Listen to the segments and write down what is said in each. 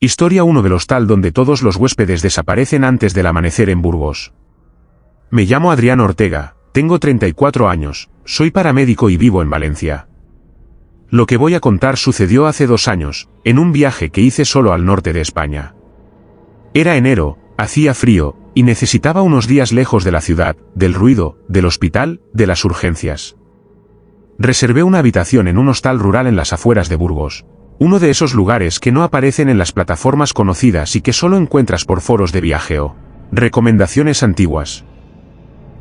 Historia 1 del hostal donde todos los huéspedes desaparecen antes del amanecer en Burgos. Me llamo Adrián Ortega, tengo 34 años, soy paramédico y vivo en Valencia. Lo que voy a contar sucedió hace 2 años, en un viaje que hice solo al norte de España. Era enero, hacía frío, y necesitaba unos días lejos de la ciudad, del ruido, del hospital, de las urgencias. Reservé una habitación en un hostal rural en las afueras de Burgos. Uno de esos lugares que no aparecen en las plataformas conocidas y que solo encuentras por foros de viajeo. Recomendaciones antiguas.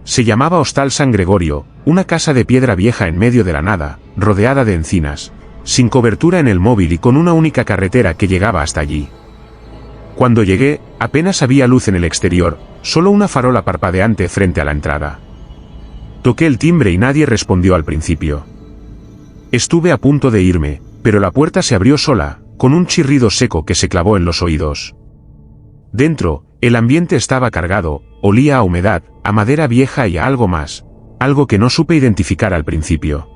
Se llamaba Hostal San Gregorio, una casa de piedra vieja en medio de la nada, rodeada de encinas, sin cobertura en el móvil y con una única carretera que llegaba hasta allí. Cuando llegué, apenas había luz en el exterior, solo una farola parpadeante frente a la entrada. Toqué el timbre y nadie respondió al principio. Estuve a punto de irme, pero la puerta se abrió sola, con un chirrido seco que se clavó en los oídos. Dentro, el ambiente estaba cargado, olía a humedad, a madera vieja y a algo más, algo que no supe identificar al principio.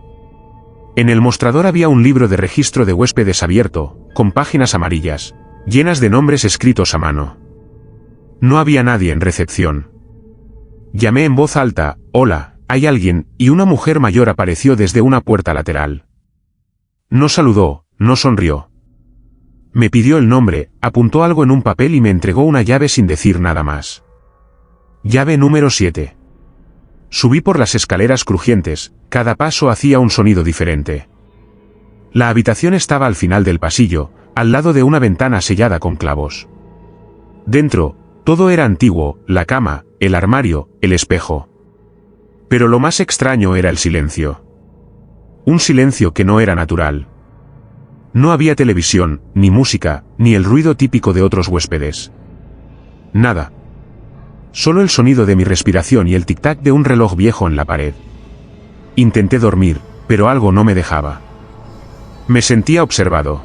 En el mostrador había un libro de registro de huéspedes abierto, con páginas amarillas, llenas de nombres escritos a mano. No había nadie en recepción. Llamé en voz alta, «Hola, ¿hay alguien?», y una mujer mayor apareció desde una puerta lateral. No saludó, no sonrió. Me pidió el nombre, apuntó algo en un papel y me entregó una llave sin decir nada más. Llave número 7. Subí por las escaleras crujientes, cada paso hacía un sonido diferente. La habitación estaba al final del pasillo, al lado de una ventana sellada con clavos. Dentro, todo era antiguo, la cama, el armario, el espejo. Pero lo más extraño era el silencio. Un silencio que no era natural. No había televisión, ni música, ni el ruido típico de otros huéspedes. Nada. Solo el sonido de mi respiración y el tic-tac de un reloj viejo en la pared. Intenté dormir, pero algo no me dejaba. Me sentía observado.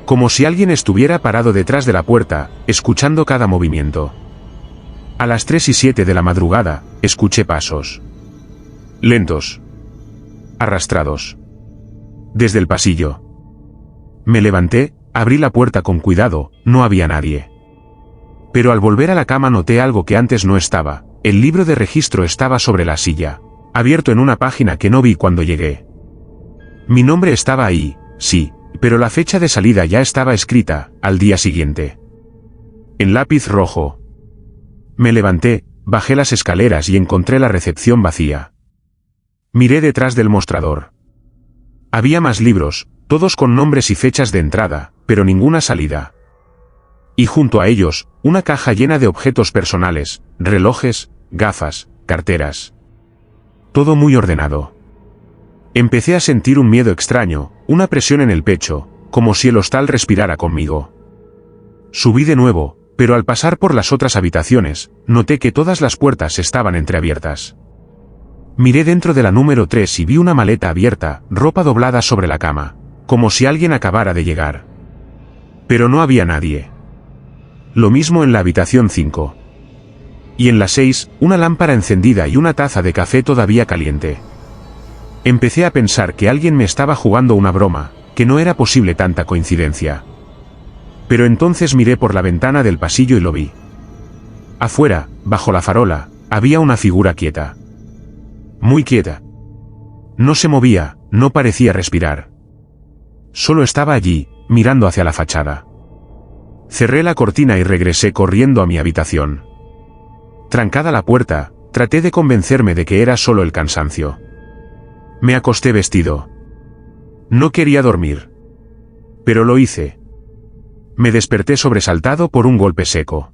Como si alguien estuviera parado detrás de la puerta, escuchando cada movimiento. A las 3:07 de la madrugada, escuché pasos. Lentos. Arrastrados. Desde el pasillo. Me levanté, abrí la puerta con cuidado, no había nadie. Pero al volver a la cama noté algo que antes no estaba, el libro de registro estaba sobre la silla, abierto en una página que no vi cuando llegué. Mi nombre estaba ahí, sí, pero la fecha de salida ya estaba escrita, al día siguiente. En lápiz rojo. Me levanté, bajé las escaleras y encontré la recepción vacía. Miré detrás del mostrador. Había más libros, todos con nombres y fechas de entrada, pero ninguna salida. Y junto a ellos, una caja llena de objetos personales, relojes, gafas, carteras. Todo muy ordenado. Empecé a sentir un miedo extraño, una presión en el pecho, como si el hostal respirara conmigo. Subí de nuevo, pero al pasar por las otras habitaciones, noté que todas las puertas estaban entreabiertas. Miré dentro de la número 3 y vi una maleta abierta, ropa doblada sobre la cama, como si alguien acabara de llegar. Pero no había nadie. Lo mismo en la habitación 5. Y en la 6, una lámpara encendida y una taza de café todavía caliente. Empecé a pensar que alguien me estaba jugando una broma, que no era posible tanta coincidencia. Pero entonces miré por la ventana del pasillo y lo vi. Afuera, bajo la farola, había una figura quieta. Muy quieta. No se movía, no parecía respirar. Solo estaba allí, mirando hacia la fachada. Cerré la cortina y regresé corriendo a mi habitación. Trancada la puerta, traté de convencerme de que era solo el cansancio. Me acosté vestido. No quería dormir. Pero lo hice. Me desperté sobresaltado por un golpe seco.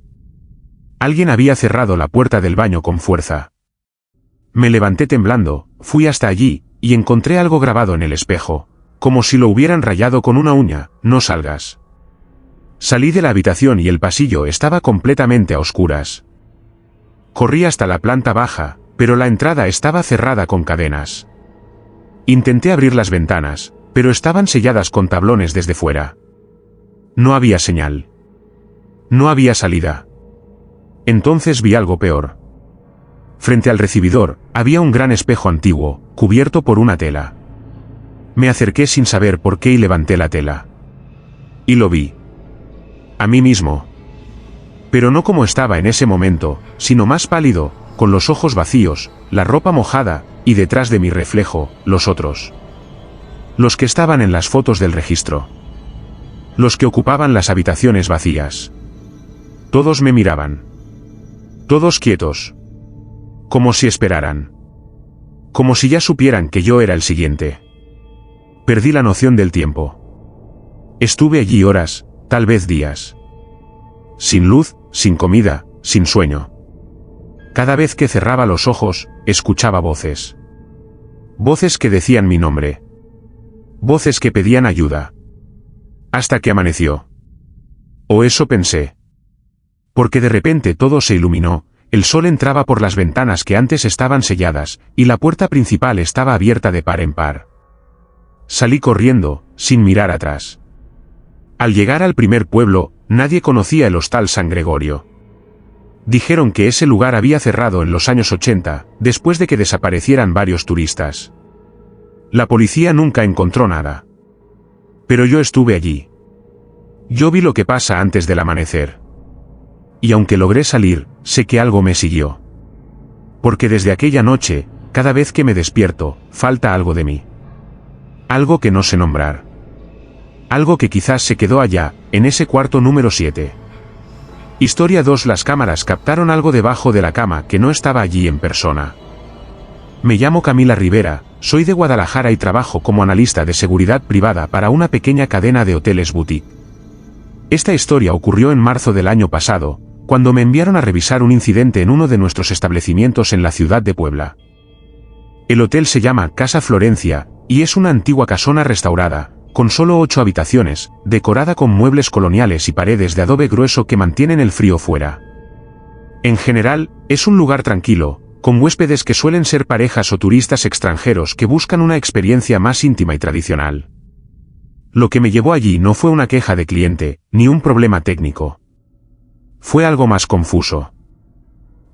Alguien había cerrado la puerta del baño con fuerza. Me levanté temblando, fui hasta allí, y encontré algo grabado en el espejo, como si lo hubieran rayado con una uña: no salgas. Salí de la habitación y el pasillo estaba completamente a oscuras. Corrí hasta la planta baja, pero la entrada estaba cerrada con cadenas. Intenté abrir las ventanas, pero estaban selladas con tablones desde fuera. No había señal. No había salida. Entonces vi algo peor. Frente al recibidor, había un gran espejo antiguo, cubierto por una tela. Me acerqué sin saber por qué y levanté la tela. Y lo vi. A mí mismo. Pero no como estaba en ese momento, sino más pálido, con los ojos vacíos, la ropa mojada, y detrás de mi reflejo, los otros. Los que estaban en las fotos del registro. Los que ocupaban las habitaciones vacías. Todos me miraban. Todos quietos. Como si esperaran. Como si ya supieran que yo era el siguiente. Perdí la noción del tiempo. Estuve allí horas, tal vez días. Sin luz, sin comida, sin sueño. Cada vez que cerraba los ojos, escuchaba voces. Voces que decían mi nombre. Voces que pedían ayuda. Hasta que amaneció. O eso pensé. Porque de repente todo se iluminó, el sol entraba por las ventanas que antes estaban selladas, y la puerta principal estaba abierta de par en par. Salí corriendo, sin mirar atrás. Al llegar al primer pueblo, nadie conocía el Hostal San Gregorio. Dijeron que ese lugar había cerrado en los años 80, después de que desaparecieran varios turistas. La policía nunca encontró nada. Pero yo estuve allí. Yo vi lo que pasa antes del amanecer. Y aunque logré salir, sé que algo me siguió. Porque desde aquella noche, cada vez que me despierto, falta algo de mí. Algo que no sé nombrar. Algo que quizás se quedó allá, en ese cuarto número 7. Historia 2. Las cámaras captaron algo debajo de la cama que no estaba allí en persona. Me llamo Camila Rivera, soy de Guadalajara y trabajo como analista de seguridad privada para una pequeña cadena de hoteles boutique. Esta historia ocurrió en marzo del año pasado, cuando me enviaron a revisar un incidente en uno de nuestros establecimientos en la ciudad de Puebla. El hotel se llama Casa Florencia, y es una antigua casona restaurada, con solo 8 habitaciones, decorada con muebles coloniales y paredes de adobe grueso que mantienen el frío fuera. En general, es un lugar tranquilo, con huéspedes que suelen ser parejas o turistas extranjeros que buscan una experiencia más íntima y tradicional. Lo que me llevó allí no fue una queja de cliente, ni un problema técnico. Fue algo más confuso.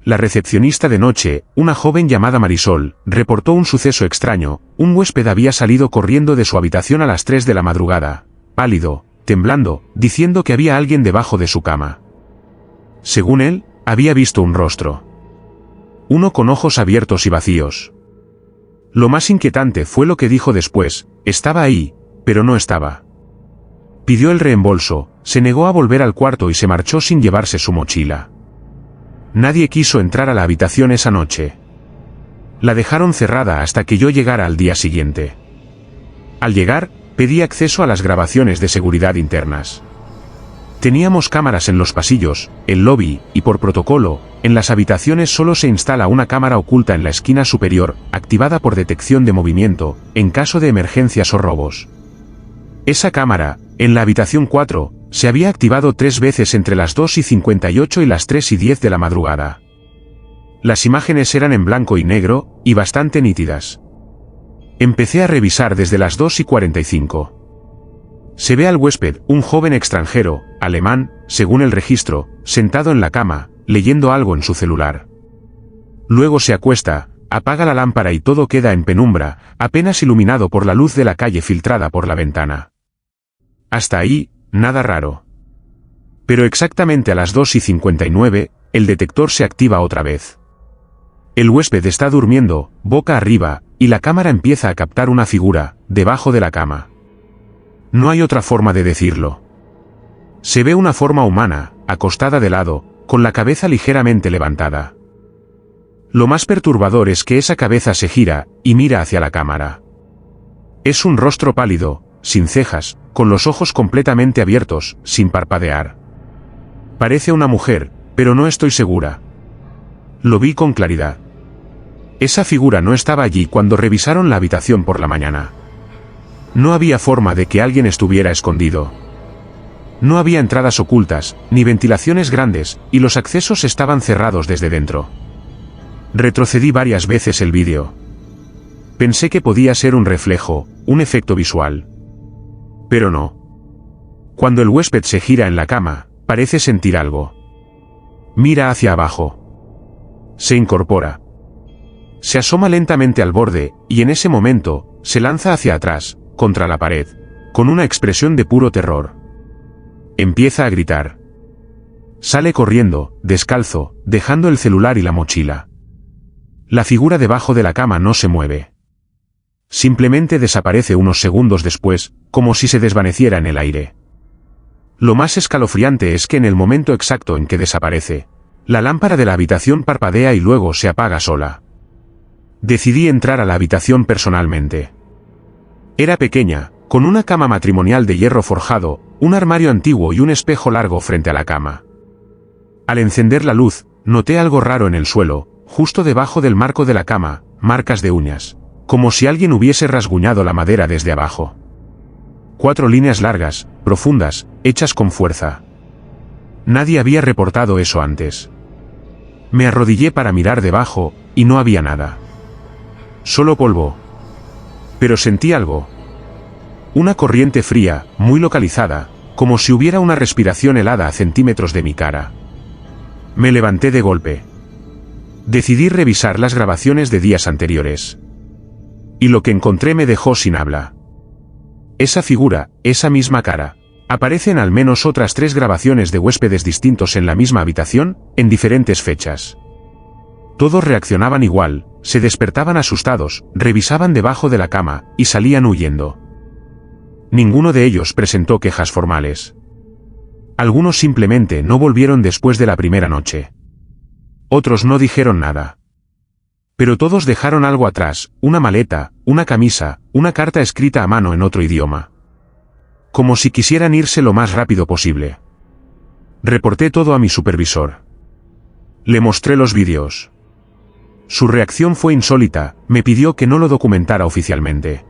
La recepcionista de noche, una joven llamada Marisol, reportó un suceso extraño. Un huésped había salido corriendo de su habitación a las 3 de la madrugada, pálido, temblando, diciendo que había alguien debajo de su cama. Según él, había visto un rostro. Uno con ojos abiertos y vacíos. Lo más inquietante fue lo que dijo después: estaba ahí, pero no estaba. Pidió el reembolso, se negó a volver al cuarto y se marchó sin llevarse su mochila. Nadie quiso entrar a la habitación esa noche. La dejaron cerrada hasta que yo llegara al día siguiente. Al llegar, pedí acceso a las grabaciones de seguridad internas. Teníamos cámaras en los pasillos, el lobby, y por protocolo, en las habitaciones solo se instala una cámara oculta en la esquina superior, activada por detección de movimiento, en caso de emergencias o robos. Esa cámara, en la habitación 4, se había activado 3 veces entre las 2:58 y las 3:10 de la madrugada. Las imágenes eran en blanco y negro, y bastante nítidas. Empecé a revisar desde las 2:45. Se ve al huésped, un joven extranjero, alemán, según el registro, sentado en la cama, leyendo algo en su celular. Luego se acuesta, apaga la lámpara y todo queda en penumbra, apenas iluminado por la luz de la calle filtrada por la ventana. Hasta ahí, nada raro. Pero exactamente a las 2:59, el detector se activa otra vez. El huésped está durmiendo, boca arriba, y la cámara empieza a captar una figura, debajo de la cama. No hay otra forma de decirlo. Se ve una forma humana, acostada de lado, con la cabeza ligeramente levantada. Lo más perturbador es que esa cabeza se gira, y mira hacia la cámara. Es un rostro pálido, sin cejas, con los ojos completamente abiertos, sin parpadear. Parece una mujer, pero no estoy segura. Lo vi con claridad. Esa figura no estaba allí cuando revisaron la habitación por la mañana. No había forma de que alguien estuviera escondido. No había entradas ocultas, ni ventilaciones grandes, y los accesos estaban cerrados desde dentro. Retrocedí varias veces el vídeo. Pensé que podía ser un reflejo, un efecto visual. Pero no. Cuando el huésped se gira en la cama, parece sentir algo. Mira hacia abajo. Se incorpora. Se asoma lentamente al borde, y en ese momento, se lanza hacia atrás, contra la pared, con una expresión de puro terror. Empieza a gritar. Sale corriendo, descalzo, dejando el celular y la mochila. La figura debajo de la cama no se mueve. Simplemente desaparece unos segundos después, como si se desvaneciera en el aire. Lo más escalofriante es que en el momento exacto en que desaparece, la lámpara de la habitación parpadea y luego se apaga sola. Decidí entrar a la habitación personalmente. Era pequeña, con una cama matrimonial de hierro forjado, un armario antiguo y un espejo largo frente a la cama. Al encender la luz, noté algo raro en el suelo, justo debajo del marco de la cama, marcas de uñas, como si alguien hubiese rasguñado la madera desde abajo. 4 líneas largas, profundas, hechas con fuerza. Nadie había reportado eso antes. Me arrodillé para mirar debajo, y no había nada. Solo polvo. Pero sentí algo. Una corriente fría, muy localizada, como si hubiera una respiración helada a centímetros de mi cara. Me levanté de golpe. Decidí revisar las grabaciones de días anteriores. Y lo que encontré me dejó sin habla. Esa figura, esa misma cara, aparece en al menos otras 3 grabaciones de huéspedes distintos en la misma habitación, en diferentes fechas. Todos reaccionaban igual, se despertaban asustados, revisaban debajo de la cama, y salían huyendo. Ninguno de ellos presentó quejas formales. Algunos simplemente no volvieron después de la primera noche. Otros no dijeron nada. Pero todos dejaron algo atrás, una maleta, una camisa, una carta escrita a mano en otro idioma. Como si quisieran irse lo más rápido posible. Reporté todo a mi supervisor. Le mostré los vídeos. Su reacción fue insólita, me pidió que no lo documentara oficialmente.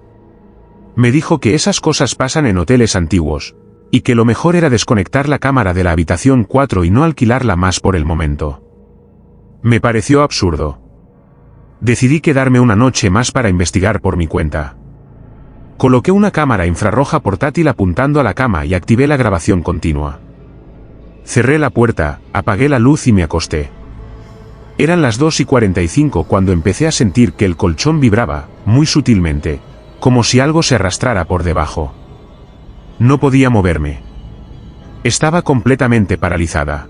Me dijo que esas cosas pasan en hoteles antiguos, y que lo mejor era desconectar la cámara de la habitación 4 y no alquilarla más por el momento. Me pareció absurdo. Decidí quedarme una noche más para investigar por mi cuenta. Coloqué una cámara infrarroja portátil apuntando a la cama y activé la grabación continua. Cerré la puerta, apagué la luz y me acosté. Eran las 2:45 cuando empecé a sentir que el colchón vibraba, muy sutilmente, como si algo se arrastrara por debajo. No podía moverme. Estaba completamente paralizada.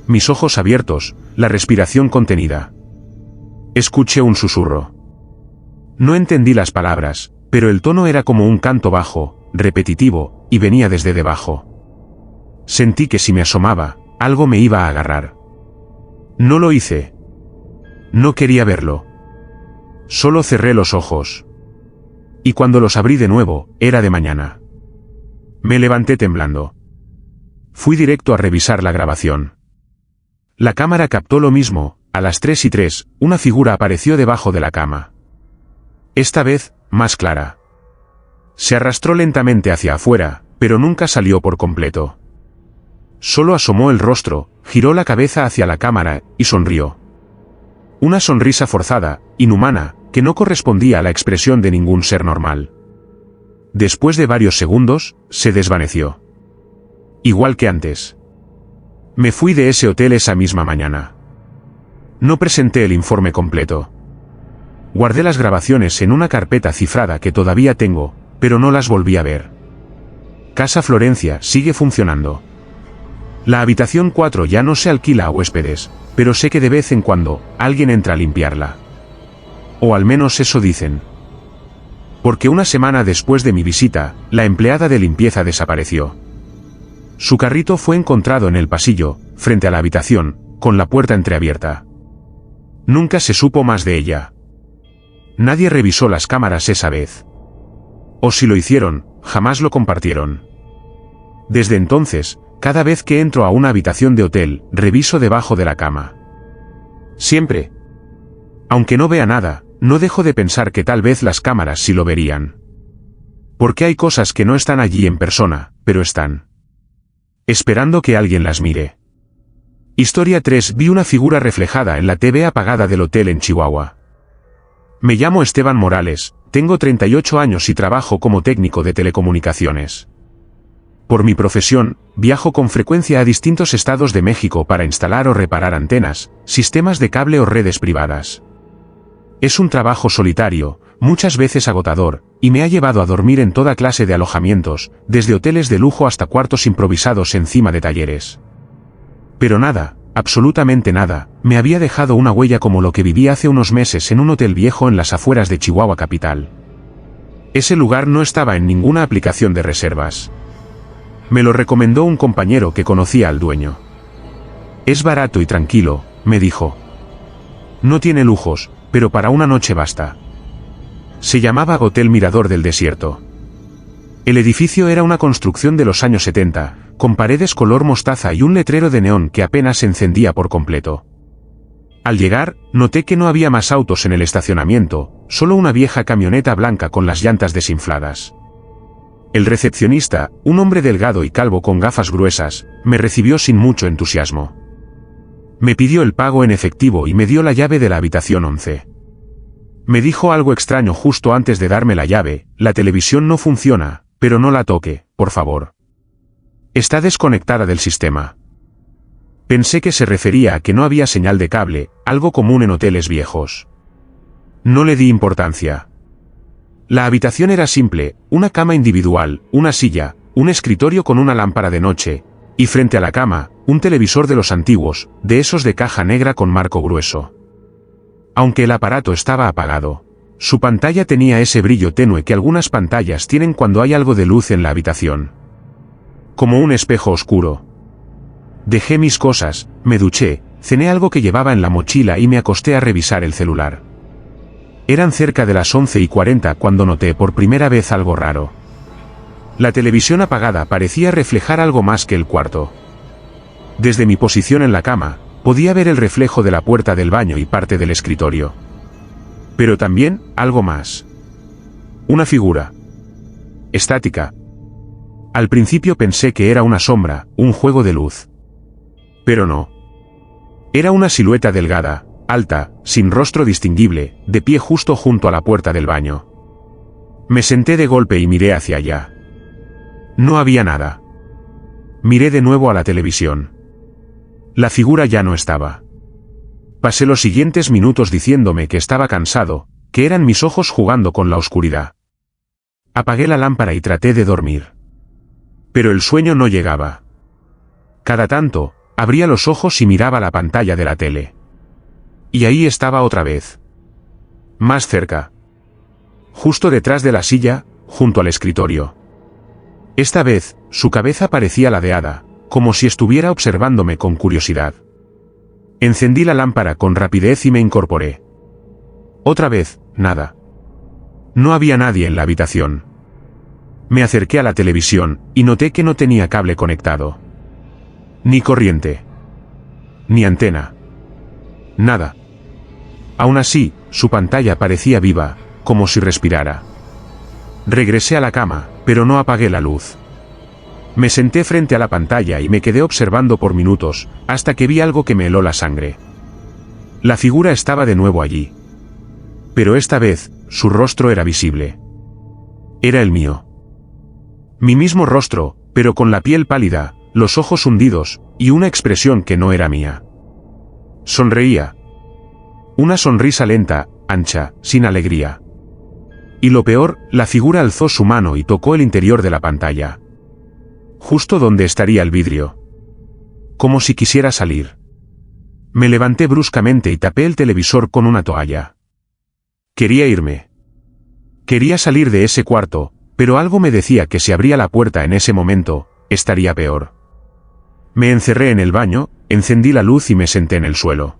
Mis ojos abiertos, la respiración contenida. Escuché un susurro. No entendí las palabras, pero el tono era como un canto bajo, repetitivo, y venía desde debajo. Sentí que si me asomaba, algo me iba a agarrar. No lo hice. No quería verlo. Solo cerré los ojos. Y cuando los abrí de nuevo, era de mañana. Me levanté temblando. Fui directo a revisar la grabación. La cámara captó lo mismo, a las 3:03, una figura apareció debajo de la cama. Esta vez, más clara. Se arrastró lentamente hacia afuera, pero nunca salió por completo. Solo asomó el rostro, giró la cabeza hacia la cámara, y sonrió. Una sonrisa forzada, inhumana, que no correspondía a la expresión de ningún ser normal. Después de varios segundos, se desvaneció. Igual que antes. Me fui de ese hotel esa misma mañana. No presenté el informe completo. Guardé las grabaciones en una carpeta cifrada que todavía tengo, pero no las volví a ver. Casa Florencia sigue funcionando. La habitación 4 ya no se alquila a huéspedes, pero sé que de vez en cuando, alguien entra a limpiarla. O al menos eso dicen. Porque una semana después de mi visita, la empleada de limpieza desapareció. Su carrito fue encontrado en el pasillo, frente a la habitación, con la puerta entreabierta. Nunca se supo más de ella. Nadie revisó las cámaras esa vez. O si lo hicieron, jamás lo compartieron. Desde entonces, cada vez que entro a una habitación de hotel, reviso debajo de la cama. Siempre. Aunque no vea nada, no dejo de pensar que tal vez las cámaras sí lo verían. Porque hay cosas que no están allí en persona, pero están. Esperando que alguien las mire. Historia 3. Vi una figura reflejada en la TV apagada del hotel en Chihuahua. Me llamo Esteban Morales, tengo 38 años y trabajo como técnico de telecomunicaciones. Por mi profesión, viajo con frecuencia a distintos estados de México para instalar o reparar antenas, sistemas de cable o redes privadas. Es un trabajo solitario, muchas veces agotador, y me ha llevado a dormir en toda clase de alojamientos, desde hoteles de lujo hasta cuartos improvisados encima de talleres. Pero nada, absolutamente nada, me había dejado una huella como lo que viví hace unos meses en un hotel viejo en las afueras de Chihuahua capital. Ese lugar no estaba en ninguna aplicación de reservas. Me lo recomendó un compañero que conocía al dueño. Es barato y tranquilo, me dijo. No tiene lujos, pero para una noche basta. Se llamaba Hotel Mirador del Desierto. El edificio era una construcción de los años 70, con paredes color mostaza y un letrero de neón que apenas se encendía por completo. Al llegar, noté que no había más autos en el estacionamiento, solo una vieja camioneta blanca con las llantas desinfladas. El recepcionista, un hombre delgado y calvo con gafas gruesas, me recibió sin mucho entusiasmo. Me pidió el pago en efectivo y me dio la llave de la habitación 11. Me dijo algo extraño justo antes de darme la llave: la televisión no funciona, pero no la toque, por favor. Está desconectada del sistema. Pensé que se refería a que no había señal de cable, algo común en hoteles viejos. No le di importancia. La habitación era simple, una cama individual, una silla, un escritorio con una lámpara de noche, y frente a la cama, un televisor de los antiguos, de esos de caja negra con marco grueso. Aunque el aparato estaba apagado, su pantalla tenía ese brillo tenue que algunas pantallas tienen cuando hay algo de luz en la habitación. Como un espejo oscuro. Dejé mis cosas, me duché, cené algo que llevaba en la mochila y me acosté a revisar el celular. Eran cerca de las 11:40 cuando noté por primera vez algo raro. La televisión apagada parecía reflejar algo más que el cuarto. Desde mi posición en la cama, podía ver el reflejo de la puerta del baño y parte del escritorio. Pero también, algo más. Una figura. Estática. Al principio pensé que era una sombra, un juego de luz. Pero no. Era una silueta delgada, alta, sin rostro distinguible, de pie justo junto a la puerta del baño. Me senté de golpe y miré hacia allá. No había nada. Miré de nuevo a la televisión. La figura ya no estaba. Pasé los siguientes minutos diciéndome que estaba cansado, que eran mis ojos jugando con la oscuridad. Apagué la lámpara y traté de dormir. Pero el sueño no llegaba. Cada tanto, abría los ojos y miraba la pantalla de la tele. Y ahí estaba otra vez. Más cerca. Justo detrás de la silla, junto al escritorio. Esta vez, su cabeza parecía ladeada, como si estuviera observándome con curiosidad. Encendí la lámpara con rapidez y me incorporé. Otra vez, nada. No había nadie en la habitación. Me acerqué a la televisión, y noté que no tenía cable conectado. Ni corriente. Ni antena. Nada. Aún así, su pantalla parecía viva, como si respirara. Regresé a la cama, pero no apagué la luz. Me senté frente a la pantalla y me quedé observando por minutos, hasta que vi algo que me heló la sangre. La figura estaba de nuevo allí. Pero esta vez, su rostro era visible. Era el mío. Mi mismo rostro, pero con la piel pálida, los ojos hundidos, y una expresión que no era mía. Sonreía. Una sonrisa lenta, ancha, sin alegría. Y lo peor, la figura alzó su mano y tocó el interior de la pantalla. Justo donde estaría el vidrio. Como si quisiera salir. Me levanté bruscamente y tapé el televisor con una toalla. Quería irme. Quería salir de ese cuarto, pero algo me decía que si abría la puerta en ese momento, estaría peor. Me encerré en el baño, encendí la luz y me senté en el suelo.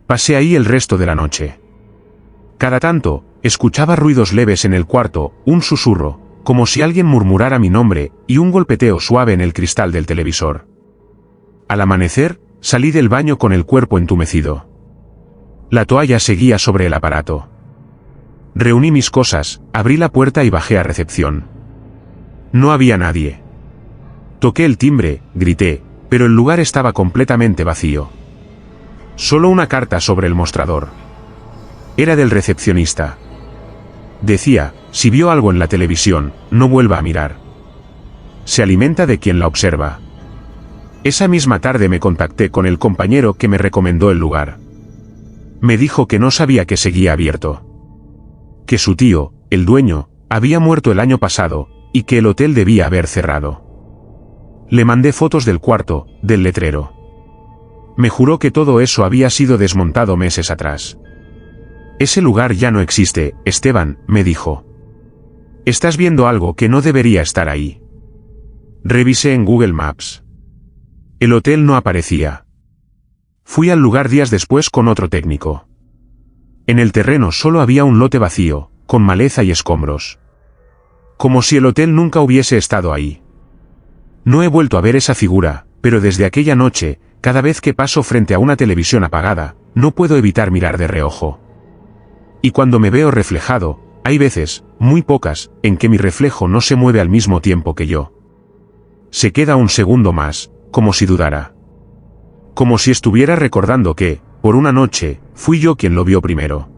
Pasé ahí el resto de la noche. Cada tanto, escuchaba ruidos leves en el cuarto, un susurro, como si alguien murmurara mi nombre, y un golpeteo suave en el cristal del televisor. Al amanecer, salí del baño con el cuerpo entumecido. La toalla seguía sobre el aparato. Reuní mis cosas, abrí la puerta y bajé a recepción. No había nadie. Toqué el timbre, grité, pero el lugar estaba completamente vacío. Solo una carta sobre el mostrador. Era del recepcionista. Decía, si vio algo en la televisión, no vuelva a mirar. Se alimenta de quien la observa. Esa misma tarde me contacté con el compañero que me recomendó el lugar. Me dijo que no sabía que seguía abierto. que su tío, el dueño, había muerto el año pasado, y que el hotel debía haber cerrado. Le mandé fotos del cuarto, del letrero. Me juró que todo eso había sido desmontado meses atrás. Ese lugar ya no existe, Esteban, me dijo. Estás viendo algo que no debería estar ahí. Revisé en Google Maps. El hotel no aparecía. Fui al lugar días después con otro técnico. En el terreno solo había un lote vacío, con maleza y escombros. Como si el hotel nunca hubiese estado ahí. No he vuelto a ver esa figura, pero desde aquella noche, cada vez que paso frente a una televisión apagada, no puedo evitar mirar de reojo. Y cuando me veo reflejado, hay veces, muy pocas, en que mi reflejo no se mueve al mismo tiempo que yo. Se queda un segundo más, como si dudara. Como si estuviera recordando que, por una noche, fui yo quien lo vio primero.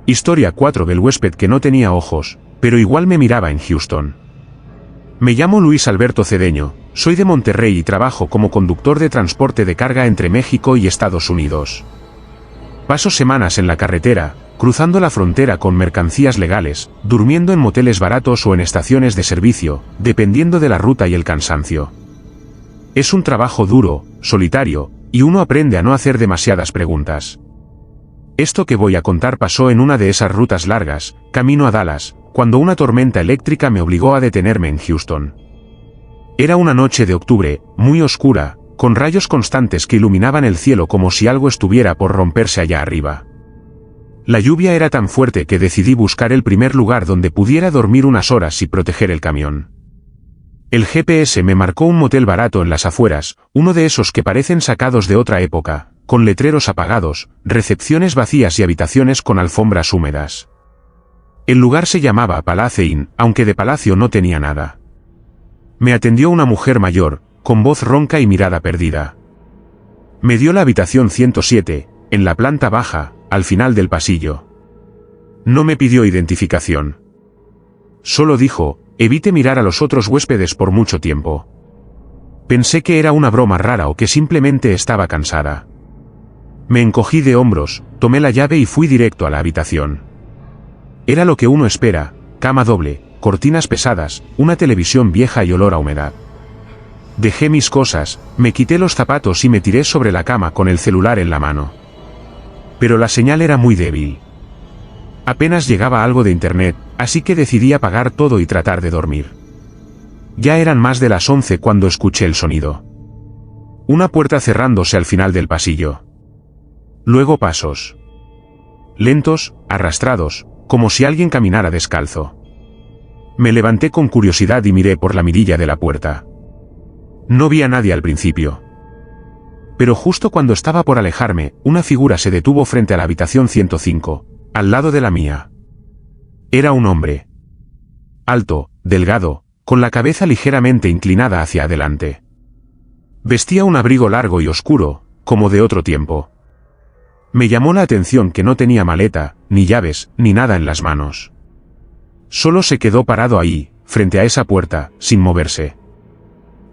Historia 4 del huésped que no tenía ojos, pero igual me miraba en Houston. Me llamo Luis Alberto Cedeño, soy de Monterrey y trabajo como conductor de transporte de carga entre México y Estados Unidos. Paso semanas en la carretera, cruzando la frontera con mercancías legales, durmiendo en moteles baratos o en estaciones de servicio, dependiendo de la ruta y el cansancio. Es un trabajo duro, solitario, y uno aprende a no hacer demasiadas preguntas. Esto que voy a contar pasó en una de esas rutas largas, camino a Dallas, cuando una tormenta eléctrica me obligó a detenerme en Houston. Era una noche de octubre, muy oscura, con rayos constantes que iluminaban el cielo como si algo estuviera por romperse allá arriba. La lluvia era tan fuerte que decidí buscar el primer lugar donde pudiera dormir unas horas y proteger el camión. El GPS me marcó un motel barato en las afueras, uno de esos que parecen sacados de otra época, con letreros apagados, recepciones vacías y habitaciones con alfombras húmedas. El lugar se llamaba Palace Inn, aunque de palacio no tenía nada. Me atendió una mujer mayor, con voz ronca y mirada perdida. Me dio la habitación 107, en la planta baja, al final del pasillo. No me pidió identificación. Solo dijo, evite mirar a los otros huéspedes por mucho tiempo. Pensé que era una broma rara o que simplemente estaba cansada. Me encogí de hombros, tomé la llave y fui directo a la habitación. Era lo que uno espera, cama doble, cortinas pesadas, una televisión vieja y olor a humedad. Dejé mis cosas, me quité los zapatos y me tiré sobre la cama con el celular en la mano. Pero la señal era muy débil. Apenas llegaba algo de internet, así que decidí apagar todo y tratar de dormir. Ya eran más de las 11 cuando escuché el sonido. Una puerta cerrándose al final del pasillo. Luego pasos. Lentos, arrastrados, como si alguien caminara descalzo. Me levanté con curiosidad y miré por la mirilla de la puerta. No vi a nadie al principio. Pero justo cuando estaba por alejarme, una figura se detuvo frente a la habitación 105, al lado de la mía. Era un hombre. Alto, delgado, con la cabeza ligeramente inclinada hacia adelante. Vestía un abrigo largo y oscuro, como de otro tiempo. Me llamó la atención que no tenía maleta, ni llaves, ni nada en las manos. Solo se quedó parado ahí, frente a esa puerta, sin moverse.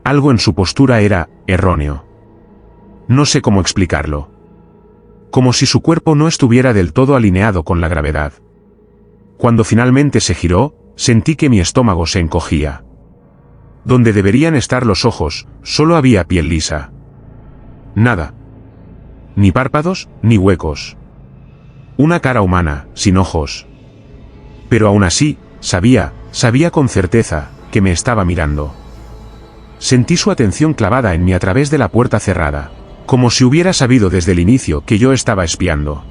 Algo en su postura era erróneo. No sé cómo explicarlo. Como si su cuerpo no estuviera del todo alineado con la gravedad. Cuando finalmente se giró, sentí que mi estómago se encogía. Donde deberían estar los ojos, solo había piel lisa. Nada. Ni párpados, ni huecos. Una cara humana, sin ojos. Pero aún así, sabía con certeza, que me estaba mirando. Sentí su atención clavada en mí a través de la puerta cerrada, como si hubiera sabido desde el inicio que yo estaba espiando.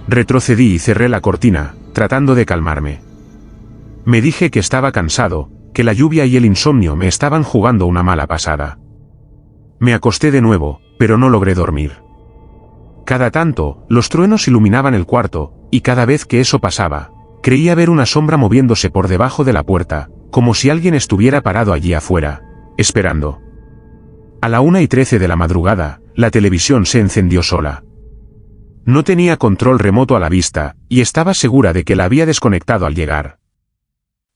Retrocedí y cerré la cortina, tratando de calmarme. Me dije que estaba cansado, que la lluvia y el insomnio me estaban jugando una mala pasada. Me acosté de nuevo, pero no logré dormir. Cada tanto, los truenos iluminaban el cuarto, y cada vez que eso pasaba, creía ver una sombra moviéndose por debajo de la puerta, como si alguien estuviera parado allí afuera, esperando. A la 1:13 de la madrugada, la televisión se encendió sola. No tenía control remoto a la vista, y estaba segura de que la había desconectado al llegar.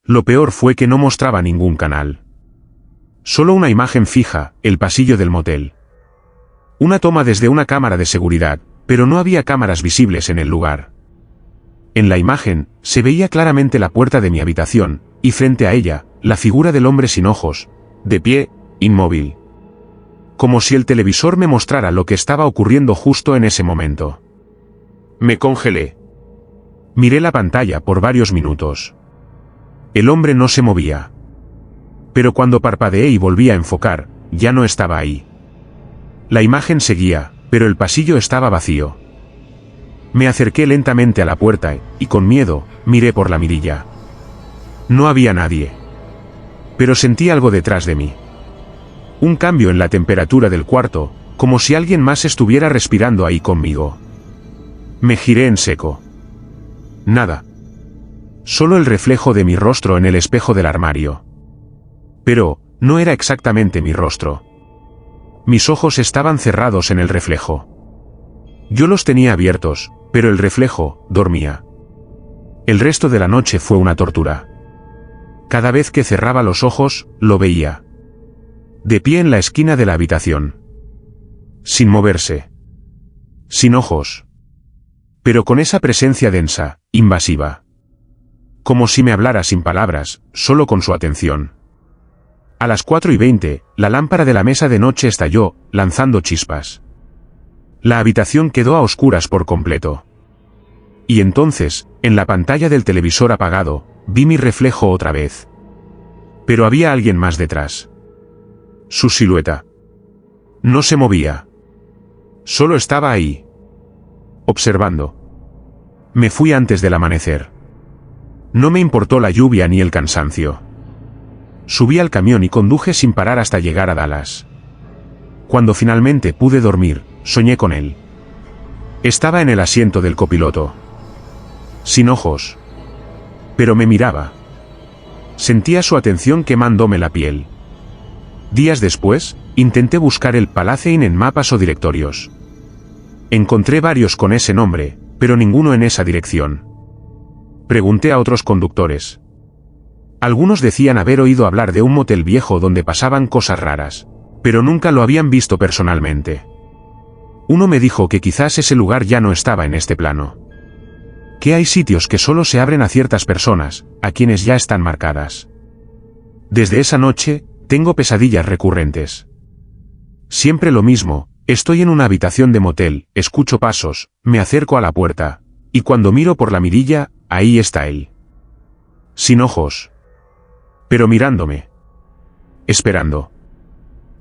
Lo peor fue que no mostraba ningún canal. Solo una imagen fija, el pasillo del motel. Una toma desde una cámara de seguridad, pero no había cámaras visibles en el lugar. En la imagen, se veía claramente la puerta de mi habitación, y frente a ella, la figura del hombre sin ojos, de pie, inmóvil. Como si el televisor me mostrara lo que estaba ocurriendo justo en ese momento. Me congelé. Miré la pantalla por varios minutos. El hombre no se movía. Pero cuando parpadeé y volví a enfocar, ya no estaba ahí. La imagen seguía, pero el pasillo estaba vacío. Me acerqué lentamente a la puerta y, con miedo, miré por la mirilla. No había nadie. Pero sentí algo detrás de mí. Un cambio en la temperatura del cuarto, como si alguien más estuviera respirando ahí conmigo. Me giré en seco. Nada. Solo el reflejo de mi rostro en el espejo del armario. Pero, no era exactamente mi rostro. Mis ojos estaban cerrados en el reflejo. Yo los tenía abiertos, pero el reflejo dormía. El resto de la noche fue una tortura. Cada vez que cerraba los ojos, lo veía. De pie en la esquina de la habitación. Sin moverse. Sin ojos. Pero con esa presencia densa, invasiva. Como si me hablara sin palabras, solo con su atención. A las 4:20, la lámpara de la mesa de noche estalló, lanzando chispas. La habitación quedó a oscuras por completo. Y entonces, en la pantalla del televisor apagado, vi mi reflejo otra vez. Pero había alguien más detrás. Su silueta. No se movía. Solo estaba ahí. Observando. Me fui antes del amanecer. No me importó la lluvia ni el cansancio. Subí al camión y conduje sin parar hasta llegar a Dallas. Cuando finalmente pude dormir, soñé con él. Estaba en el asiento del copiloto. Sin ojos. Pero me miraba. Sentía su atención quemándome la piel. Días después, intenté buscar el Palace Inn en mapas o directorios. Encontré varios con ese nombre, pero ninguno en esa dirección. Pregunté a otros conductores. Algunos decían haber oído hablar de un motel viejo donde pasaban cosas raras, pero nunca lo habían visto personalmente. Uno me dijo que quizás ese lugar ya no estaba en este plano. Que hay sitios que solo se abren a ciertas personas, a quienes ya están marcadas. Desde esa noche, tengo pesadillas recurrentes. Siempre lo mismo, estoy en una habitación de motel, escucho pasos, me acerco a la puerta, y cuando miro por la mirilla, ahí está él. Sin ojos. Pero mirándome. Esperando.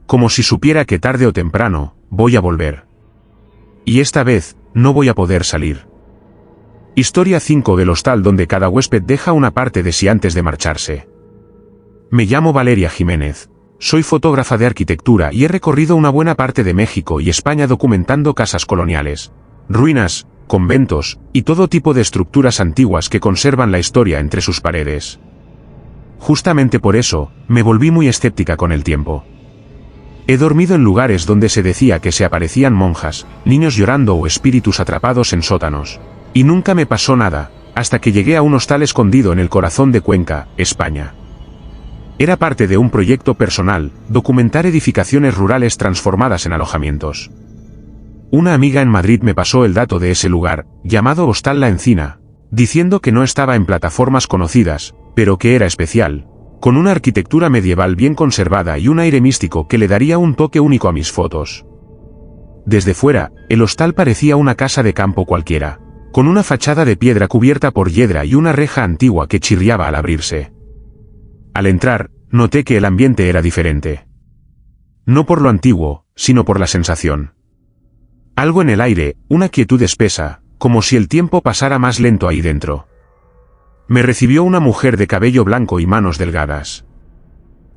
Como si supiera que tarde o temprano, voy a volver. Y esta vez, no voy a poder salir. Historia 5 del hostal donde cada huésped deja una parte de sí antes de marcharse. Me llamo Valeria Jiménez. Soy fotógrafa de arquitectura y he recorrido una buena parte de México y España documentando casas coloniales, ruinas, conventos, y todo tipo de estructuras antiguas que conservan la historia entre sus paredes. Justamente por eso, me volví muy escéptica con el tiempo. He dormido en lugares donde se decía que se aparecían monjas, niños llorando o espíritus atrapados en sótanos. Y nunca me pasó nada, hasta que llegué a un hostal escondido en el corazón de Cuenca, España. Era parte de un proyecto personal, documentar edificaciones rurales transformadas en alojamientos. Una amiga en Madrid me pasó el dato de ese lugar, llamado Hostal La Encina, diciendo que no estaba en plataformas conocidas, pero que era especial, con una arquitectura medieval bien conservada y un aire místico que le daría un toque único a mis fotos. Desde fuera, el hostal parecía una casa de campo cualquiera, con una fachada de piedra cubierta por hiedra y una reja antigua que chirriaba al abrirse. Al entrar, noté que el ambiente era diferente. No por lo antiguo, sino por la sensación. Algo en el aire, una quietud espesa, como si el tiempo pasara más lento ahí dentro. Me recibió una mujer de cabello blanco y manos delgadas.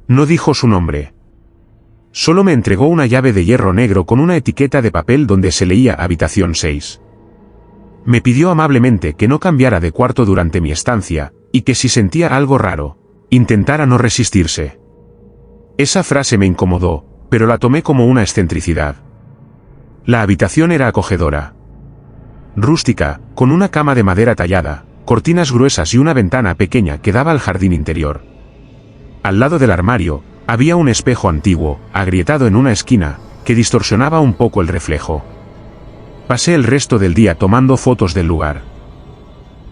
No dijo su nombre. Solo me entregó una llave de hierro negro con una etiqueta de papel donde se leía Habitación 6. Me pidió amablemente que no cambiara de cuarto durante mi estancia, y que si sentía algo raro, intentara no resistirse. Esa frase me incomodó, pero la tomé como una excentricidad. La habitación era acogedora. Rústica, con una cama de madera tallada, cortinas gruesas y una ventana pequeña que daba al jardín interior. Al lado del armario, había un espejo antiguo, agrietado en una esquina, que distorsionaba un poco el reflejo. Pasé el resto del día tomando fotos del lugar.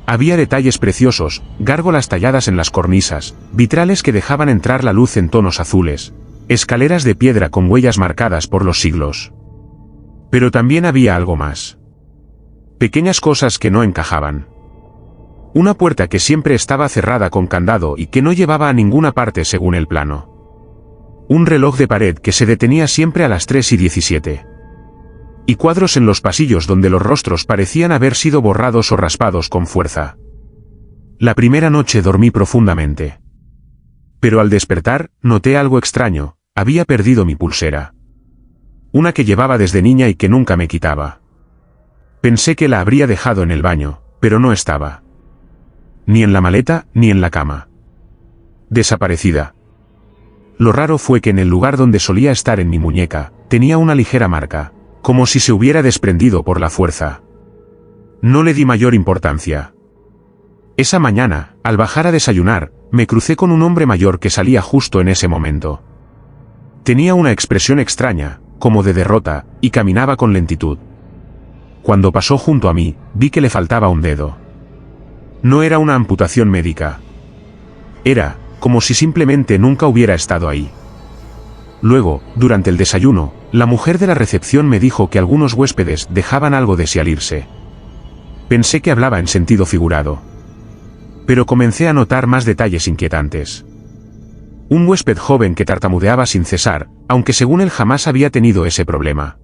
Había detalles preciosos, gárgolas talladas en las cornisas, vitrales que dejaban entrar la luz en tonos azules, escaleras de piedra con huellas marcadas por los siglos. Pero también había algo más. Pequeñas cosas que no encajaban. Una puerta que siempre estaba cerrada con candado y que no llevaba a ninguna parte según el plano. Un reloj de pared que se detenía siempre a las 3:17. Y cuadros en los pasillos donde los rostros parecían haber sido borrados o raspados con fuerza. La primera noche dormí profundamente. Pero al despertar, noté algo extraño, había perdido mi pulsera. Una que llevaba desde niña y que nunca me quitaba. Pensé que la habría dejado en el baño, pero no estaba. Ni en la maleta, ni en la cama. Desaparecida. Lo raro fue que en el lugar donde solía estar en mi muñeca, tenía una ligera marca, como si se hubiera desprendido por la fuerza. No le di mayor importancia. Esa mañana, al bajar a desayunar, me crucé con un hombre mayor que salía justo en ese momento. Tenía una expresión extraña, como de derrota, y caminaba con lentitud. Cuando pasó junto a mí, vi que le faltaba un dedo. No era una amputación médica. Era, como si simplemente nunca hubiera estado ahí. Luego, durante el desayuno, la mujer de la recepción me dijo que algunos huéspedes dejaban algo de sí al irse. Pensé que hablaba en sentido figurado. Pero comencé a notar más detalles inquietantes. Un huésped joven que tartamudeaba sin cesar, aunque según él jamás había tenido ese problema.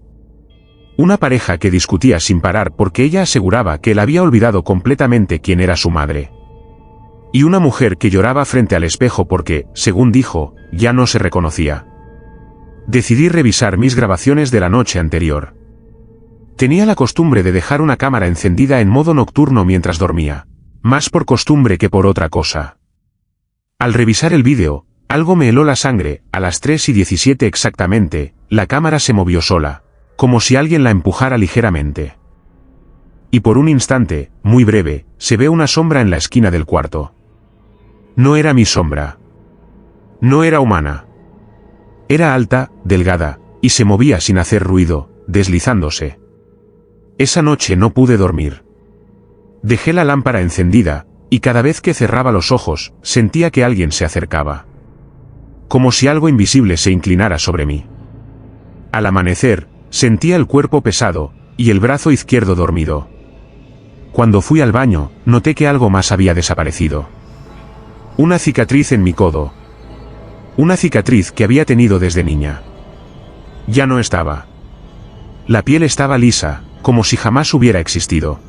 Una pareja que discutía sin parar porque ella aseguraba que él había olvidado completamente quién era su madre. Y una mujer que lloraba frente al espejo porque, según dijo, ya no se reconocía. Decidí revisar mis grabaciones de la noche anterior. Tenía la costumbre de dejar una cámara encendida en modo nocturno mientras dormía, más por costumbre que por otra cosa. Al revisar el vídeo, algo me heló la sangre, a las 3:17 exactamente, la cámara se movió sola, como si alguien la empujara ligeramente. Y por un instante, muy breve, se ve una sombra en la esquina del cuarto. No era mi sombra. No era humana. Era alta, delgada, y se movía sin hacer ruido, deslizándose. Esa noche no pude dormir. Dejé la lámpara encendida, y cada vez que cerraba los ojos, sentía que alguien se acercaba. Como si algo invisible se inclinara sobre mí. Al amanecer, sentía el cuerpo pesado, y el brazo izquierdo dormido. Cuando fui al baño, noté que algo más había desaparecido. Una cicatriz en mi codo. Una cicatriz que había tenido desde niña. Ya no estaba. La piel estaba lisa, como si jamás hubiera existido.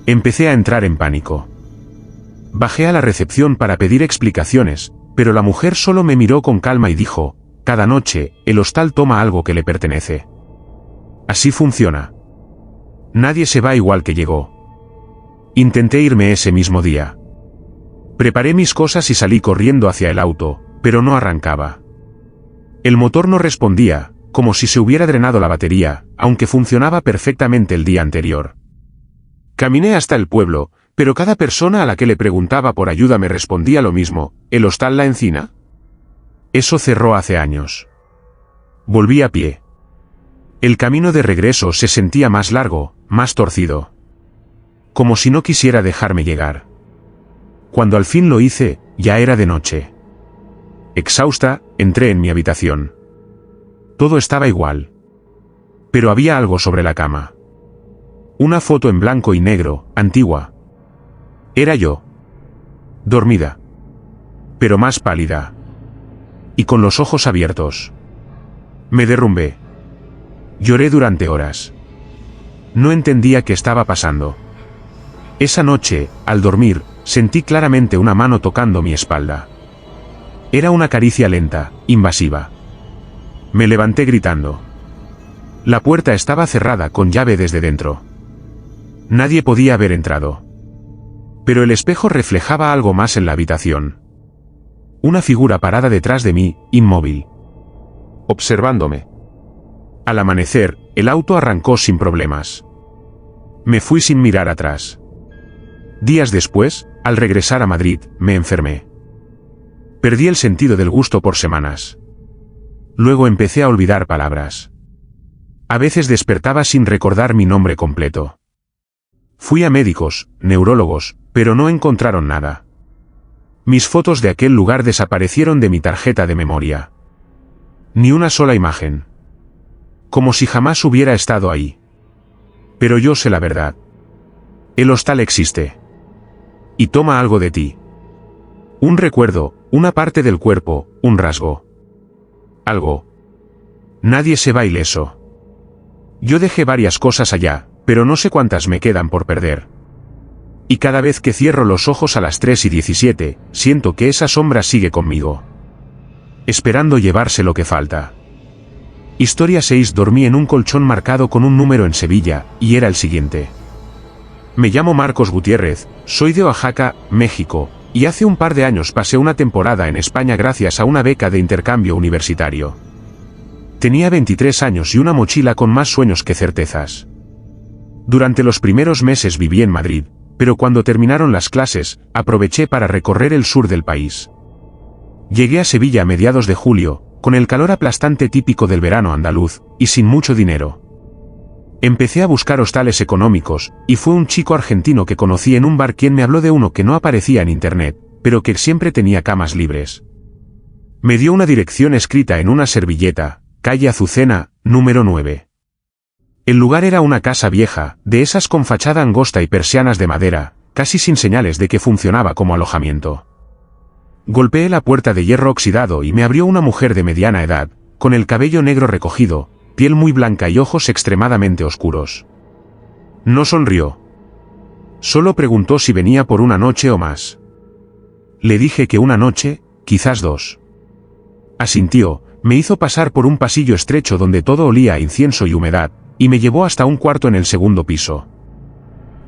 Empecé a entrar en pánico. Bajé a la recepción para pedir explicaciones, pero la mujer solo me miró con calma y dijo, cada noche, el hostal toma algo que le pertenece. Así funciona. Nadie se va igual que llegó. Intenté irme ese mismo día. Preparé mis cosas y salí corriendo hacia el auto, pero no arrancaba. El motor no respondía, como si se hubiera drenado la batería, aunque funcionaba perfectamente el día anterior. Caminé hasta el pueblo, pero cada persona a la que le preguntaba por ayuda me respondía lo mismo, ¿el hostal La Encina? Eso cerró hace años. Volví a pie. El camino de regreso se sentía más largo, más torcido. Como si no quisiera dejarme llegar. Cuando al fin lo hice, ya era de noche. Exhausta, entré en mi habitación. Todo estaba igual. Pero había algo sobre la cama. Una foto en blanco y negro, antigua. Era yo. Dormida. Pero más pálida. Y con los ojos abiertos. Me derrumbé. Lloré durante horas. No entendía qué estaba pasando. Esa noche, al dormir, sentí claramente una mano tocando mi espalda. Era una caricia lenta, invasiva. Me levanté gritando. La puerta estaba cerrada con llave desde dentro. Nadie podía haber entrado. Pero el espejo reflejaba algo más en la habitación. Una figura parada detrás de mí, inmóvil. Observándome. Al amanecer, el auto arrancó sin problemas. Me fui sin mirar atrás. Días después, al regresar a Madrid, me enfermé. Perdí el sentido del gusto por semanas. Luego empecé a olvidar palabras. A veces despertaba sin recordar mi nombre completo. Fui a médicos, neurólogos, pero no encontraron nada. Mis fotos de aquel lugar desaparecieron de mi tarjeta de memoria. Ni una sola imagen. Como si jamás hubiera estado ahí. Pero yo sé la verdad. El hostal existe. Y toma algo de ti. Un recuerdo, una parte del cuerpo, un rasgo. Algo. Nadie se va ileso. Yo dejé varias cosas allá, pero no sé cuántas me quedan por perder. Y cada vez que cierro los ojos a las 3:17, siento que esa sombra sigue conmigo. Esperando llevarse lo que falta. Historia 6. Dormí en un colchón marcado con un número en Sevilla, y era el siguiente. Me llamo Marcos Gutiérrez, soy de Oaxaca, México, y hace un par de años pasé una temporada en España gracias a una beca de intercambio universitario. Tenía 23 años y una mochila con más sueños que certezas. Durante los primeros meses viví en Madrid, pero cuando terminaron las clases, aproveché para recorrer el sur del país. Llegué a Sevilla a mediados de julio, con el calor aplastante típico del verano andaluz, y sin mucho dinero. Empecé a buscar hostales económicos, y fue un chico argentino que conocí en un bar quien me habló de uno que no aparecía en internet, pero que siempre tenía camas libres. Me dio una dirección escrita en una servilleta, calle Azucena, número 9. El lugar era una casa vieja, de esas con fachada angosta y persianas de madera, casi sin señales de que funcionaba como alojamiento. Golpeé la puerta de hierro oxidado y me abrió una mujer de mediana edad, con el cabello negro recogido, piel muy blanca y ojos extremadamente oscuros. No sonrió. Solo preguntó si venía por una noche o más. Le dije que una noche, quizás 2. Asintió, me hizo pasar por un pasillo estrecho donde todo olía a incienso y humedad, y me llevó hasta un cuarto en el segundo piso.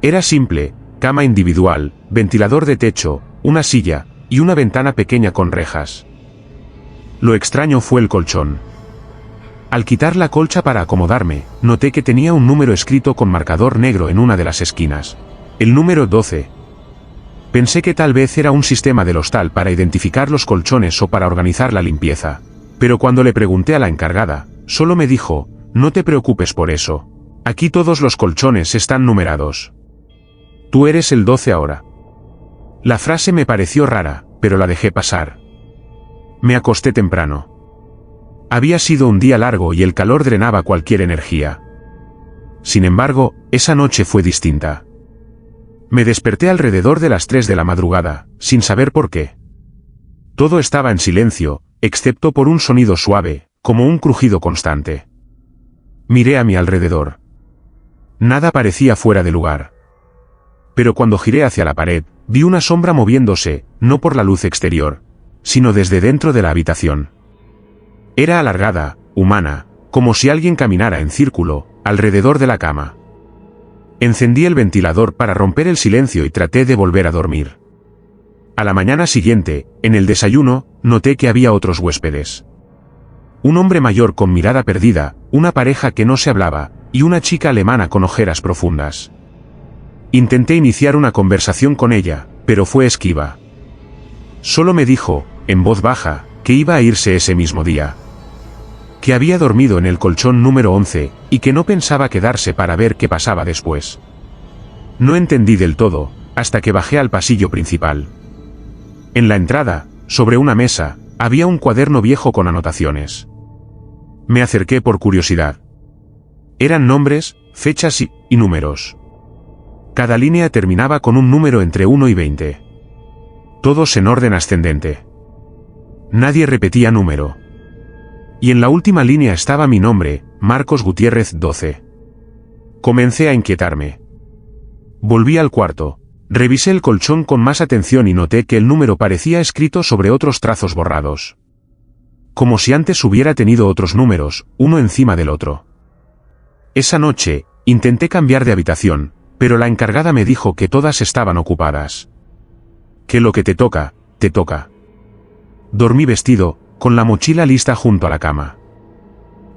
Era simple, cama individual, ventilador de techo, una silla, y una ventana pequeña con rejas. Lo extraño fue el colchón. Al quitar la colcha para acomodarme, noté que tenía un número escrito con marcador negro en una de las esquinas. El número 12. Pensé que tal vez era un sistema del hostal para identificar los colchones o para organizar la limpieza. Pero cuando le pregunté a la encargada, solo me dijo, no te preocupes por eso. Aquí todos los colchones están numerados. Tú eres el 12 ahora. La frase me pareció rara, pero la dejé pasar. Me acosté temprano. Había sido un día largo y el calor drenaba cualquier energía. Sin embargo, esa noche fue distinta. Me desperté alrededor de las 3 de la madrugada, sin saber por qué. Todo estaba en silencio, excepto por un sonido suave, como un crujido constante. Miré a mi alrededor. Nada parecía fuera de lugar. Pero cuando giré hacia la pared, vi una sombra moviéndose, no por la luz exterior, sino desde dentro de la habitación. Era alargada, humana, como si alguien caminara en círculo, alrededor de la cama. Encendí el ventilador para romper el silencio y traté de volver a dormir. A la mañana siguiente, en el desayuno, noté que había otros huéspedes. Un hombre mayor con mirada perdida, una pareja que no se hablaba, y una chica alemana con ojeras profundas. Intenté iniciar una conversación con ella, pero fue esquiva. Solo me dijo, en voz baja, que iba a irse ese mismo día. Que había dormido en el colchón número 11, y que no pensaba quedarse para ver qué pasaba después. No entendí del todo, hasta que bajé al pasillo principal. En la entrada, sobre una mesa, había un cuaderno viejo con anotaciones. Me acerqué por curiosidad. Eran nombres, fechas y números. Cada línea terminaba con un número entre 1 y 20. Todos en orden ascendente. Nadie repetía número. Y en la última línea estaba mi nombre, Marcos Gutiérrez 12. Comencé a inquietarme. Volví al cuarto, revisé el colchón con más atención y noté que el número parecía escrito sobre otros trazos borrados. Como si antes hubiera tenido otros números, uno encima del otro. Esa noche, intenté cambiar de habitación, pero la encargada me dijo que todas estaban ocupadas. Que lo que te toca, te toca. Dormí vestido, con la mochila lista junto a la cama.